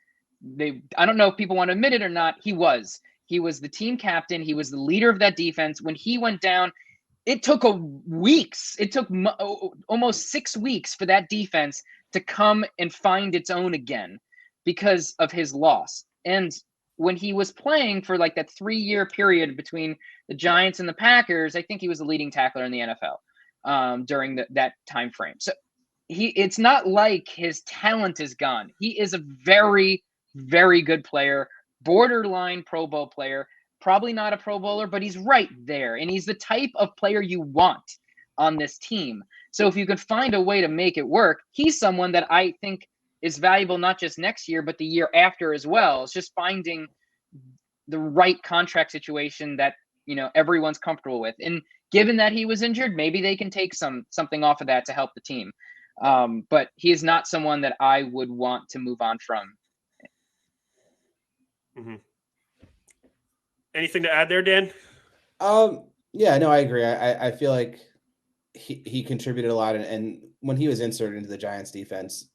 I don't know if people want to admit it or not. He was the team captain. He was the leader of that defense. When he went down, it took weeks. It took almost 6 weeks for that defense to come and find its own again because of his loss. And when he was playing for like that 3-year period between the Giants and the Packers, I think he was the leading tackler in the NFL during that time frame. So it's not like his talent is gone. He is a very, very good player, borderline Pro Bowl player, probably not a Pro Bowler, but he's right there. And he's the type of player you want on this team. So if you could find a way to make it work, he's someone that I think is valuable not just next year, but the year after as well. It's just finding the right contract situation that, everyone's comfortable with. And given that he was injured, maybe they can take something off of that to help the team. But he is not someone that I would want to move on from. Mm-hmm. Anything to add there, Dan? Yeah, no, I agree. I feel like he contributed a lot, and when he was inserted into the Giants defense,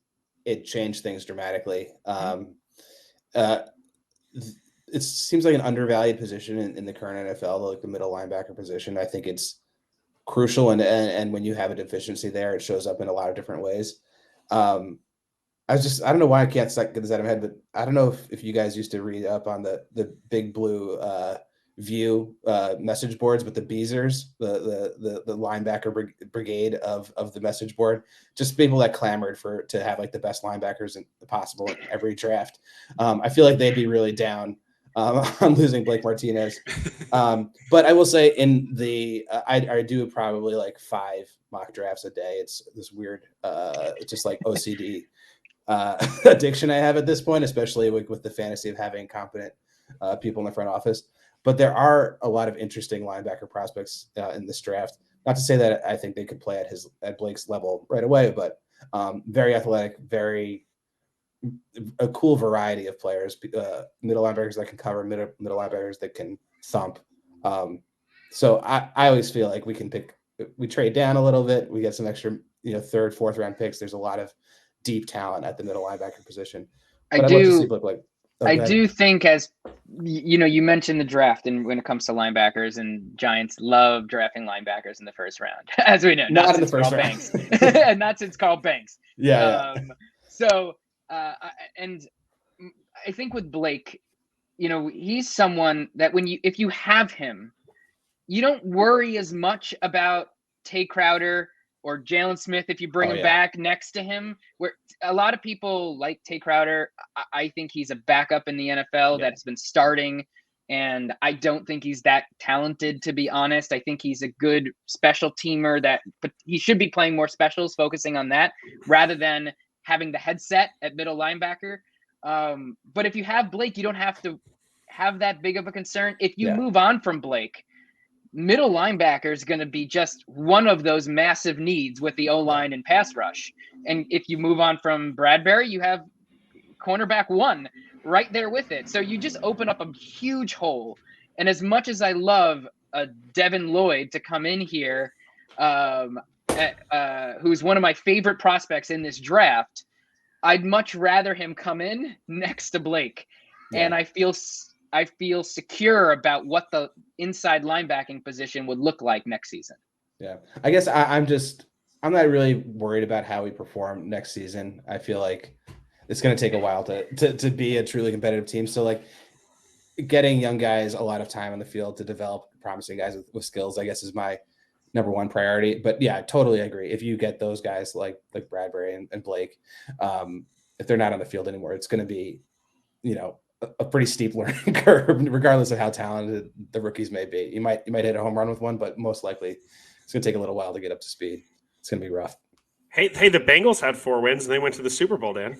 it changed things dramatically. It seems like an undervalued position in the current NFL, like the middle linebacker position. I think it's crucial, and when you have a deficiency there, it shows up in a lot of different ways. I don't know why I can't get this out of my head, but I don't know if you guys used to read up on the Big Blue View message boards with the Beezers, the linebacker brigade of the message board, just people that clamored to have like the best linebackers possible in every draft. I feel like they'd be really down on losing Blake Martinez. But I will say in the I do probably like 5 mock drafts a day. It's this weird just like OCD addiction I have at this point, especially with the fantasy of having competent people in the front office. But there are a lot of interesting linebacker prospects in this draft. Not to say that I think they could play at Blake's level right away, but very athletic, very a cool variety of players. Middle linebackers that can cover, middle linebackers that can thump. So I always feel like we trade down a little bit, we get some extra, 3rd, 4th round picks. There's a lot of deep talent at the middle linebacker position. But I'd love to see Blake. I do think, as you mentioned the draft, and when it comes to linebackers, and Giants love drafting linebackers in the first round, as we know, not in the first round. Banks, not since Carl Banks. Yeah. So, and I think with Blake, he's someone that if you have him, you don't worry as much about Tay Crowder or Jalen Smith if you bring him back next to him. Where a lot of people like Tay Crowder, I think he's a backup in the NFL that's been starting, and I don't think he's that talented, to be honest. I think he's a good special teamer but he should be playing more specials, focusing on that rather than having the headset at middle linebacker. But if you have Blake, you don't have to have that big of a concern. If you move on from Blake, middle linebacker is going to be just one of those massive needs with the O-line and pass rush. And if you move on from Bradbury, you have cornerback 1 right there with it. So you just open up a huge hole. And as much as I love Devin Lloyd to come in here, who's one of my favorite prospects in this draft, I'd much rather him come in next to Blake. Yeah. And I feel secure about what the inside linebacking position would look like next season. Yeah, I guess I'm not really worried about how we perform next season. I feel like it's going to take a while to be a truly competitive team. So like getting young guys a lot of time on the field to develop promising guys with skills, I guess, is my number one priority. But yeah, I totally agree. If you get those guys like Bradbury and Blake, if they're not on the field anymore, it's going to be, a pretty steep learning curve, regardless of how talented the rookies may be. You might hit a home run with one, but most likely it's going to take a little while to get up to speed. It's going to be rough. Hey, the Bengals had 4 wins and they went to the Super Bowl, Dan.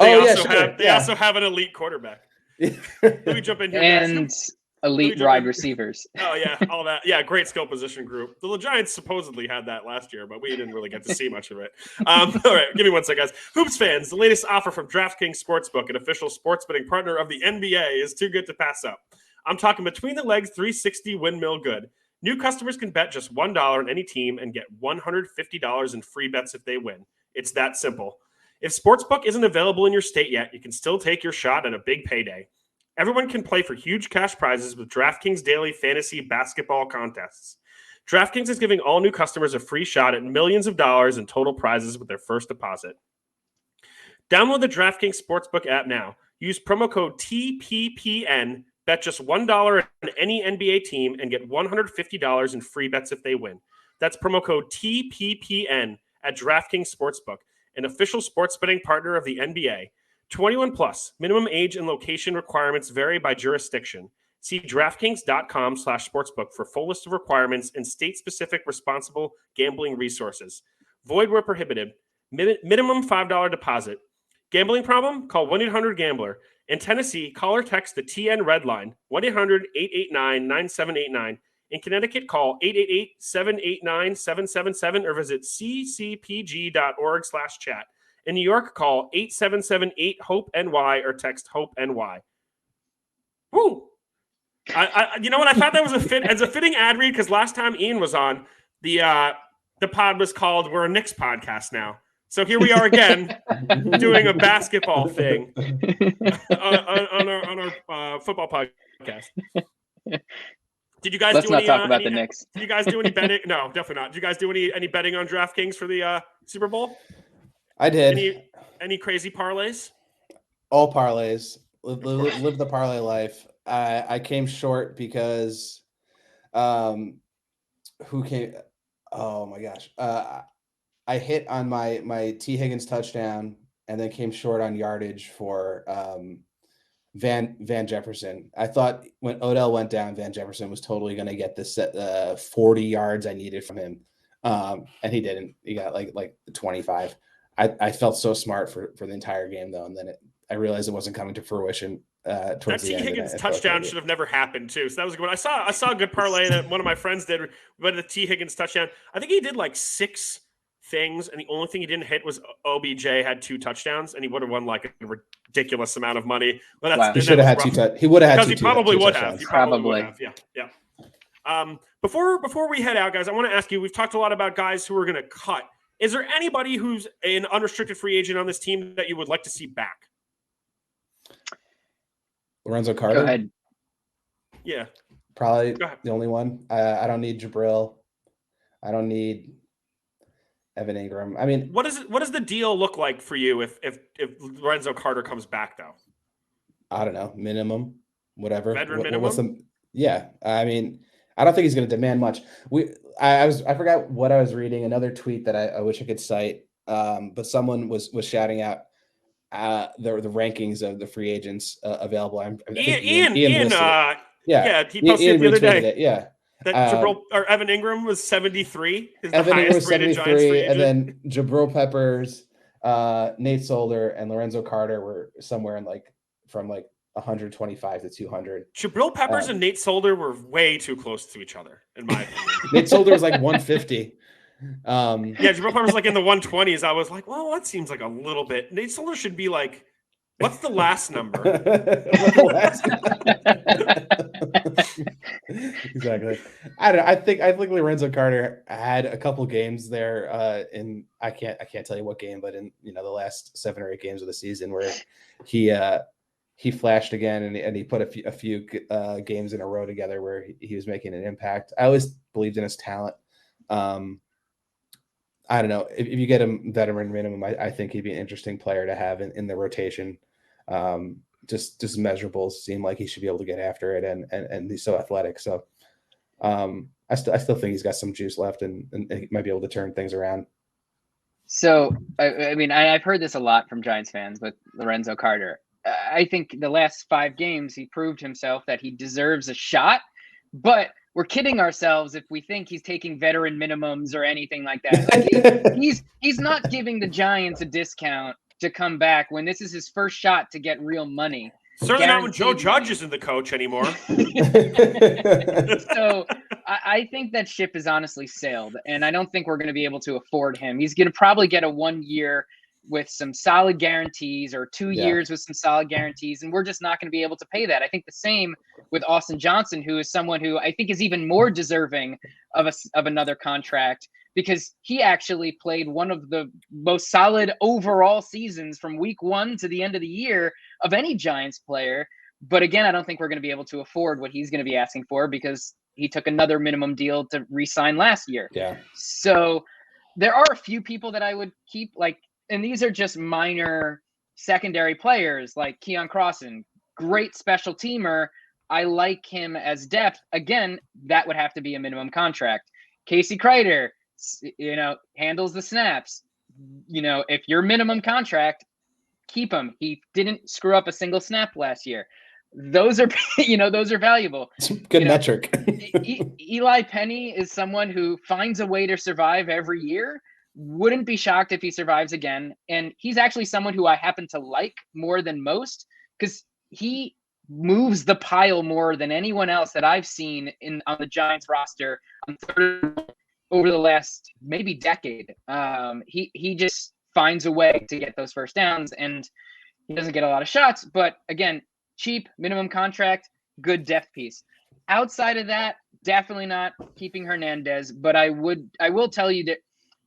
They also have an elite quarterback. Let me jump in here, and guys. Elite wide receivers. Oh yeah, all that. Yeah, great skill position group. The Giants supposedly had that last year, but we didn't really get to see much of it. All right, give me one second, guys. Hoops fans, the latest offer from DraftKings Sportsbook, an official sports betting partner of the NBA, is too good to pass up. I'm talking between the legs 360 windmill good. New customers can bet just $1 on any team and get $150 in free bets if they win. It's that simple. If Sportsbook isn't available in your state yet, you can still take your shot at a big payday. Everyone can play for huge cash prizes with DraftKings daily fantasy basketball contests. DraftKings is giving all new customers a free shot at millions of dollars in total prizes with their first deposit. Download the DraftKings Sportsbook app now. Use promo code TPPN. Bet just $1 on any NBA team and get $150 in free bets if they win. That's promo code TPPN at DraftKings Sportsbook, an official sports betting partner of the NBA. 21 plus. Minimum age and location requirements vary by jurisdiction. See DraftKings.com/sportsbook for full list of requirements and state-specific responsible gambling resources. Void where prohibited. Minimum $5 deposit. Gambling problem? Call 1-800-GAMBLER. In Tennessee, call or text the TN Red Line, 1-800-889-9789. In Connecticut, call 888-789-777 or visit ccpg.org/chat. In New York, call 877-8-HOPE-NY or text HOPE-NY. Woo! You know what? I thought that was a fitting ad read because last time Ian was on, the pod was called "We're a Knicks Podcast" now. So here we are again doing a basketball thing on our football podcast. Did you guys Let's not talk about the Knicks. Did you guys do any betting? No, definitely not. Did you guys do any betting on DraftKings for the Super Bowl? I did. Any crazy parlays? All parlays. Of course. Live the parlay life. I came short because who came oh my gosh. I hit on my T Higgins touchdown and then came short on yardage for Van Jefferson. I thought when Odell went down, Van Jefferson was totally going to get the 40 yards I needed from him, and he didn't. He got like 25. I felt so smart for the entire game though, and then I realized it wasn't coming to fruition towards That the T. end. Higgins touchdown should have never happened too. So that was a good one. I saw a good parlay that one of my friends did, but the T. Higgins touchdown. I think he did like 6 things, and the only thing he didn't hit was OBJ had 2 touchdowns, and he would have won like a ridiculous amount of money. Well, Wow. He should have had two. He would have had because two. He probably would touchdowns. have. He probably Probably. would have. Yeah. Before we head out, guys, I want to ask you. We've talked a lot about guys who are going to cut. Is there anybody who's an unrestricted free agent on this team that you would like to see back? Lorenzo Carter. Go ahead. Yeah. Probably the only one. I don't need Jabril. I don't need Evan Ingram. I mean, what does the deal look like for you if Lorenzo Carter comes back though? I don't know, minimum, whatever. Veteran minimum. What's the? Yeah, I mean, I don't think he's going to demand much. I forgot what I was reading. Another tweet that I wish I could cite, but someone was shouting out the rankings of the free agents available. Ian he posted Ian the other day. It, yeah. That Jabril or Evan Ingram was 73. Evan Ingram was 73, and then Jabril Peppers, Nate Solder, and Lorenzo Carter were somewhere in from 125 to 200. Jabril Peppers and Nate Solder were way too close to each other, in my opinion. Nate Solder was like 150. Jabril Peppers like in the 120s. I was like, well, that seems like a little bit. Nate Solder should be like, what's the last number? Exactly. I don't know. I think Lorenzo Carter had a couple games there in I can't tell you what game, but in the last 7 or 8 games of the season where he flashed again and he put a few games in a row together where he was making an impact. I always believed in his talent. I don't know if you get him veteran minimum. I think he'd be an interesting player to have in the rotation. Just measurables seem like he should be able to get after it, and he's so athletic. So I still think he's got some juice left, and he might be able to turn things around. So I mean, I've heard this a lot from Giants fans with Lorenzo Carter. I think the last 5 games he proved himself that he deserves a shot, but we're kidding ourselves if we think he's taking veteran minimums or anything like that. Like he's not giving the Giants a discount to come back when this is his first shot to get real money. Certainly not when Joe Judge isn't the coach anymore. So I think that ship is honestly sailed, and I don't think we're going to be able to afford him. He's going to probably get a 1 year with some solid guarantees or 2 years with some solid guarantees, and we're just not going to be able to pay that. I think the same with Austin Johnson, who is someone who I think is even more deserving of another contract, because he actually played one of the most solid overall seasons from week 1 to the end of the year of any Giants player. But again, I don't think we're going to be able to afford what he's going to be asking for because he took another minimum deal to re-sign last year. Yeah. So there are a few people that I would keep, and these are just minor secondary players like Keon Crossan, great special teamer. I like him as depth. Again, that would have to be a minimum contract. Casey Kreider, handles the snaps. If your minimum contract, keep him. He didn't screw up a single snap last year. Those are, those are valuable. Good metric. Eli Penny is someone who finds a way to survive every year. Wouldn't be shocked if he survives again. And he's actually someone who I happen to like more than most because he moves the pile more than anyone else that I've seen on the Giants roster over the last maybe decade. He just finds a way to get those first downs, and he doesn't get a lot of shots. But again, cheap, minimum contract, good depth piece. Outside of that, definitely not keeping Hernandez. But I will tell you that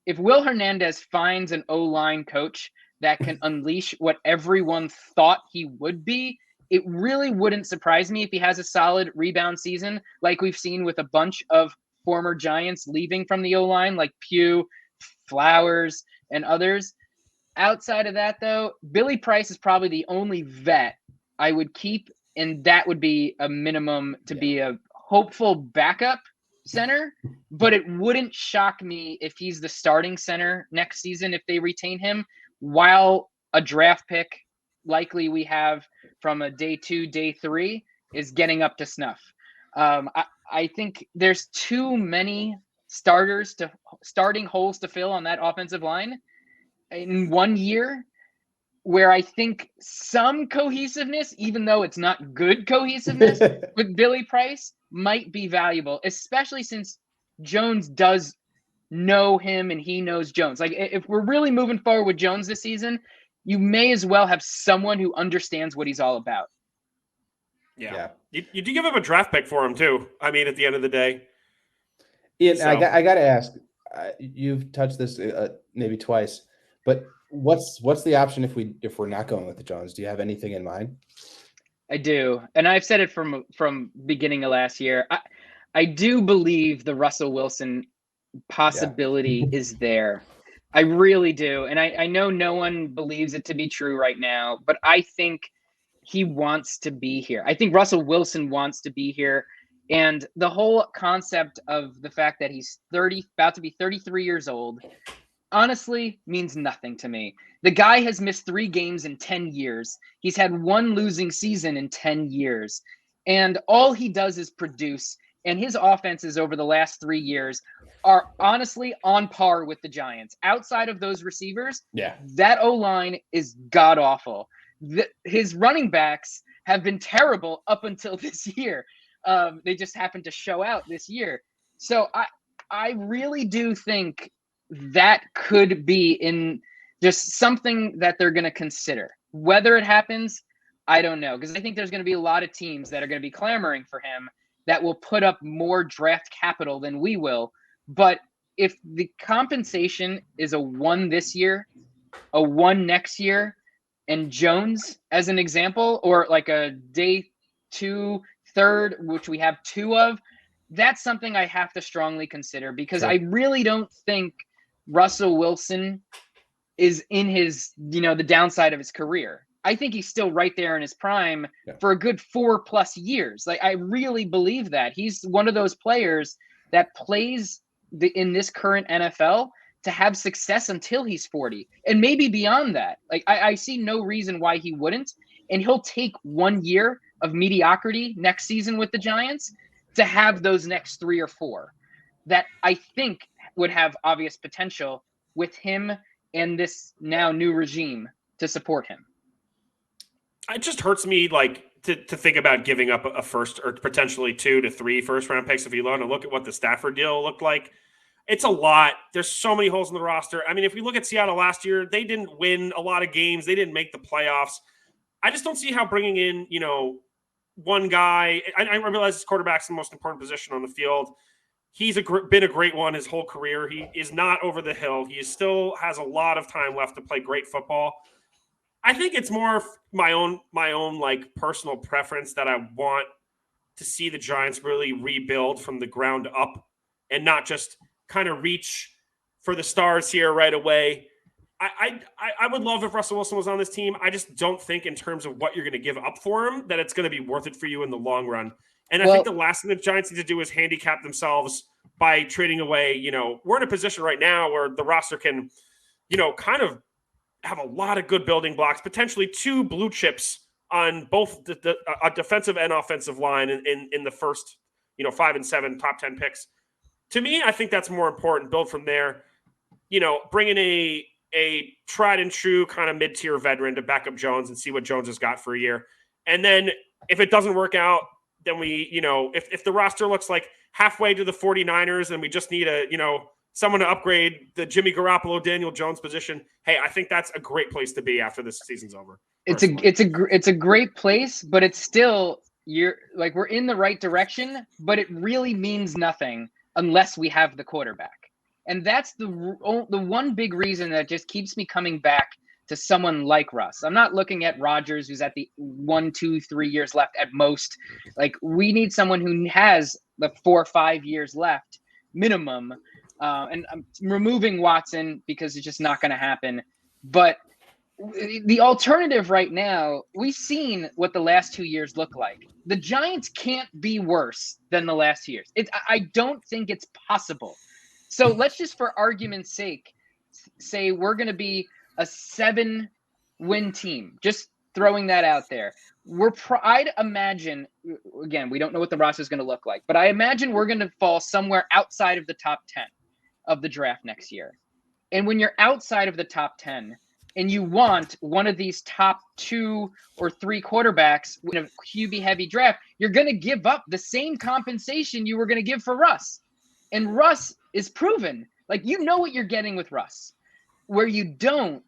if Will Hernandez finds an O-line coach that can unleash what everyone thought he would be, it really wouldn't surprise me if he has a solid rebound season like we've seen with a bunch of former Giants leaving from the O-line like Pu, Flowers, and others. Outside of that, though, Billy Price is probably the only vet I would keep, and that would be a minimum to be a hopeful backup center. But it wouldn't shock me if he's the starting center next season if they retain him, while a draft pick likely we have from a day 2, day 3 is getting up to snuff. I think there's too many starting holes to fill on that offensive line in 1 year, where I think some cohesiveness, even though it's not good cohesiveness with Billy Price, might be valuable, especially since Jones does know him and he knows Jones. Like, if we're really moving forward with Jones this season, you may as well have someone who understands what he's all about. Yeah. You do give up a draft pick for him too. I mean, at the end of the day. Ian, so. I got to ask, you've touched this maybe twice, but what's the option if we're not going with the Jones? Do you have anything in mind? I do, and I've said it from beginning of last year. I do believe the Russell Wilson possibility is there. I really do, and I know no one believes it to be true right now, but I think he wants to be here. I think Russell Wilson wants to be here. And the whole concept of the fact that he's about to be 33 years old, honestly means nothing to me. The guy has missed 3 games in 10 years. He's had 1 losing season in 10 years. And all he does is produce. And his offenses over the last 3 years are honestly on par with the Giants. Outside of those receivers, that O-line is god-awful. His running backs have been terrible up until this year. They just happened to show out this year. So I really do think that could be in just something that they're going to consider. Whether it happens, I don't know. Because I think there's going to be a lot of teams that are going to be clamoring for him that will put up more draft capital than we will. But if the compensation is a 1 this year, a 1 next year, and Jones as an example, or like a day 2, 3rd, which we have 2 of, that's something I have to strongly consider, because I really don't think Russell Wilson is in his, the downside of his career. I think he's still right there in his prime for a good 4+ years. Like, I really believe that he's one of those players that plays in this current NFL to have success until he's 40 and maybe beyond that. Like, I see no reason why he wouldn't. And he'll take 1 year of mediocrity next season with the Giants to have those next 3 or 4 that I think would have obvious potential with him and this now new regime to support him. It just hurts me, like, to think about giving up a first or potentially 2 to 3 first-round picks if you want to look at what the Stafford deal looked like. It's a lot. There's so many holes in the roster. I mean, if we look at Seattle last year, they didn't win a lot of games. They didn't make the playoffs. I just don't see how bringing in, one guy. I realize his quarterback's the most important position on the field. He's been a great one his whole career. He is not over the hill. He still has a lot of time left to play great football. I think it's more my own like personal preference that I want to see the Giants really rebuild from the ground up and not just kind of reach for the stars here right away. I would love if Russell Wilson was on this team. I just don't think in terms of what you're going to give up for him that it's going to be worth it for you in the long run. And I think the last thing the Giants need to do is handicap themselves by trading away. We're in a position right now where the roster can, kind of have a lot of good building blocks, potentially 2 blue chips on both the defensive and offensive line in the first, 5 and 7 top 10 picks. To me, I think that's more important. Build from there. Bring in a tried and true kind of mid-tier veteran to back up Jones and see what Jones has got for a year. And then if it doesn't work out, then we, if the roster looks like halfway to the 49ers and we just need someone to upgrade the Jimmy Garoppolo, Daniel Jones position, hey, I think that's a great place to be after this season's over. It's a great place, but it's still, we're in the right direction, but it really means nothing unless we have the quarterback. And that's the one big reason that just keeps me coming back to someone like Russ. I'm not looking at Rodgers, who's at the 1, 2, 3 years left at most. Like, we need someone who has the 4 or 5 years left minimum. And I'm removing Watson because it's just not going to happen. But the alternative right now, we've seen what the last 2 years look like. The Giants can't be worse than the last 2 years. I don't think it's possible. So let's just, for argument's sake, say we're going to be a 7-win team. Just throwing that out there. I'd imagine, again, we don't know what the roster is going to look like, but I imagine we're going to fall somewhere outside of the top 10 of the draft next year. And when you're outside of the top 10, and you want one of these top 2 or 3 quarterbacks in a QB-heavy draft, you're going to give up the same compensation you were going to give for Russ. And Russ is proven. Like, you know what you're getting with Russ, where you don't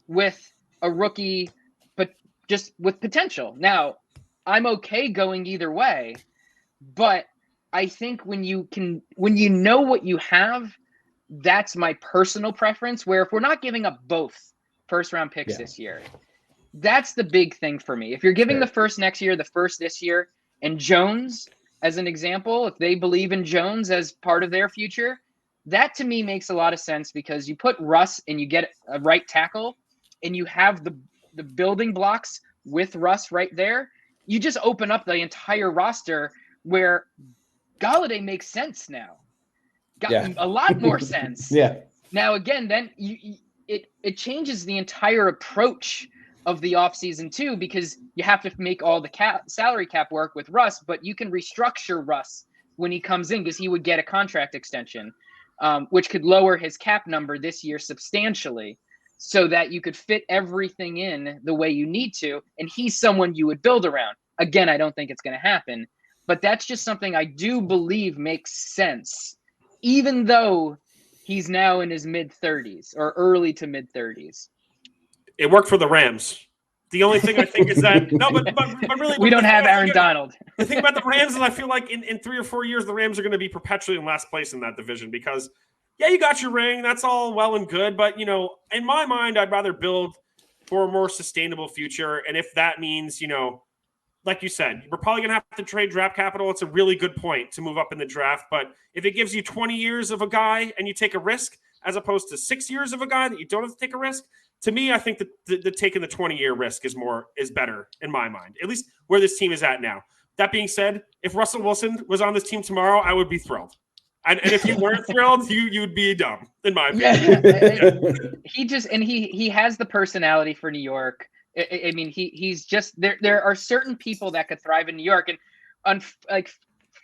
with a rookie, but just with potential. Now, I'm okay going either way, but I think when you know what you have, that's my personal preference, where if we're not giving up both first-round picks this year, that's the big thing for me. If you're giving the first next year, the first this year, and Jones as an example, if they believe in Jones as part of their future, that to me makes a lot of sense, because you put Russ and you get a right tackle and you have the building blocks with Russ right there. You just open up the entire roster, where Golladay makes sense now. Got a lot more sense. Now, again, then it changes the entire approach of the offseason too, because you have to make all the salary cap work with Russ, but you can restructure Russ when he comes in, because he would get a contract extension, which could lower his cap number this year substantially, so that you could fit everything in the way you need to. And he's someone you would build around. Again, I don't think it's going to happen, but that's just something I do believe makes sense, even though he's now in his mid-30s or early to mid-30s. It worked for the Rams. The only thing I think is that but really, we don't have Aaron Donald. The thing about the Rams is I feel like in 3 or 4 years the Rams are going to be perpetually in last place in that division, because you got your ring, that's all well and good, but in my mind I'd rather build for a more sustainable future. And if that means like you said, we're probably going to have to trade draft capital. It's a really good point to move up in the draft. But if it gives you 20 years of a guy and you take a risk, as opposed to 6 years of a guy that you don't have to take a risk, to me, I think that the taking the 20-year risk is better in my mind, at least where this team is at now. That being said, if Russell Wilson was on this team tomorrow, I would be thrilled. And if you weren't thrilled, you'd be dumb, in my opinion. He has the personality for New York. I mean, he's just there. There are certain people that could thrive in New York, and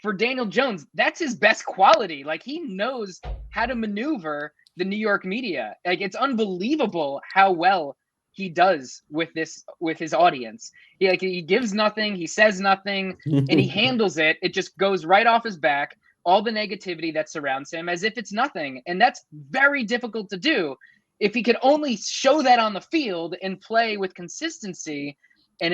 for Daniel Jones, that's his best quality. Like, he knows how to maneuver the New York media. Like, it's unbelievable how well he does with his audience. He gives nothing, he says nothing, and he handles it. It just goes right off his back. All the negativity that surrounds him, as if it's nothing, and that's very difficult to do. If he could only show that on the field and play with consistency, and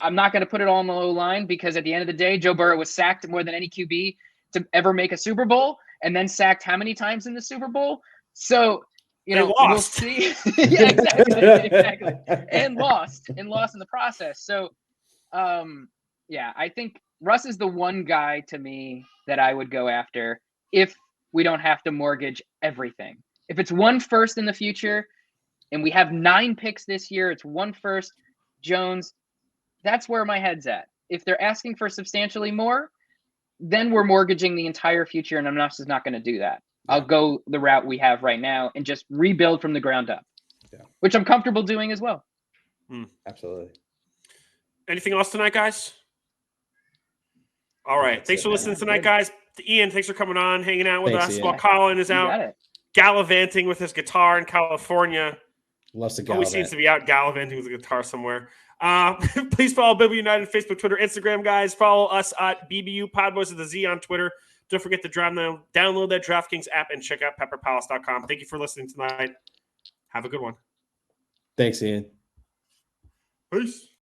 I'm not going to put it all on the low line, because at the end of the day, Joe Burrow was sacked more than any QB to ever make a Super Bowl, and then sacked how many times in the Super Bowl? So, we'll see. Yeah, exactly. And lost in the process. So, I think Russ is the one guy to me that I would go after if we don't have to mortgage everything. If it's 1 first in the future and we have 9 picks this year, it's 1 first, Jones, that's where my head's at. If they're asking for substantially more, then we're mortgaging the entire future, and I'm just not going to do that. Yeah. I'll go the route we have right now and just rebuild from the ground up, which I'm comfortable doing as well. Absolutely. Anything else tonight, guys? All right. Thanks for listening tonight, guys. Ian, thanks for coming on, hanging out with us, Ian. While Colin is out gallivanting with his guitar in California. Loves to gallivant. Always seems to be out gallivanting with a guitar somewhere. Please follow BBU United Facebook, Twitter, Instagram, guys. Follow us at BBU Podboys with the Z on Twitter. Don't forget to download that DraftKings app and check out pepperpalace.com. Thank you for listening tonight. Have a good one. Thanks, Ian. Peace.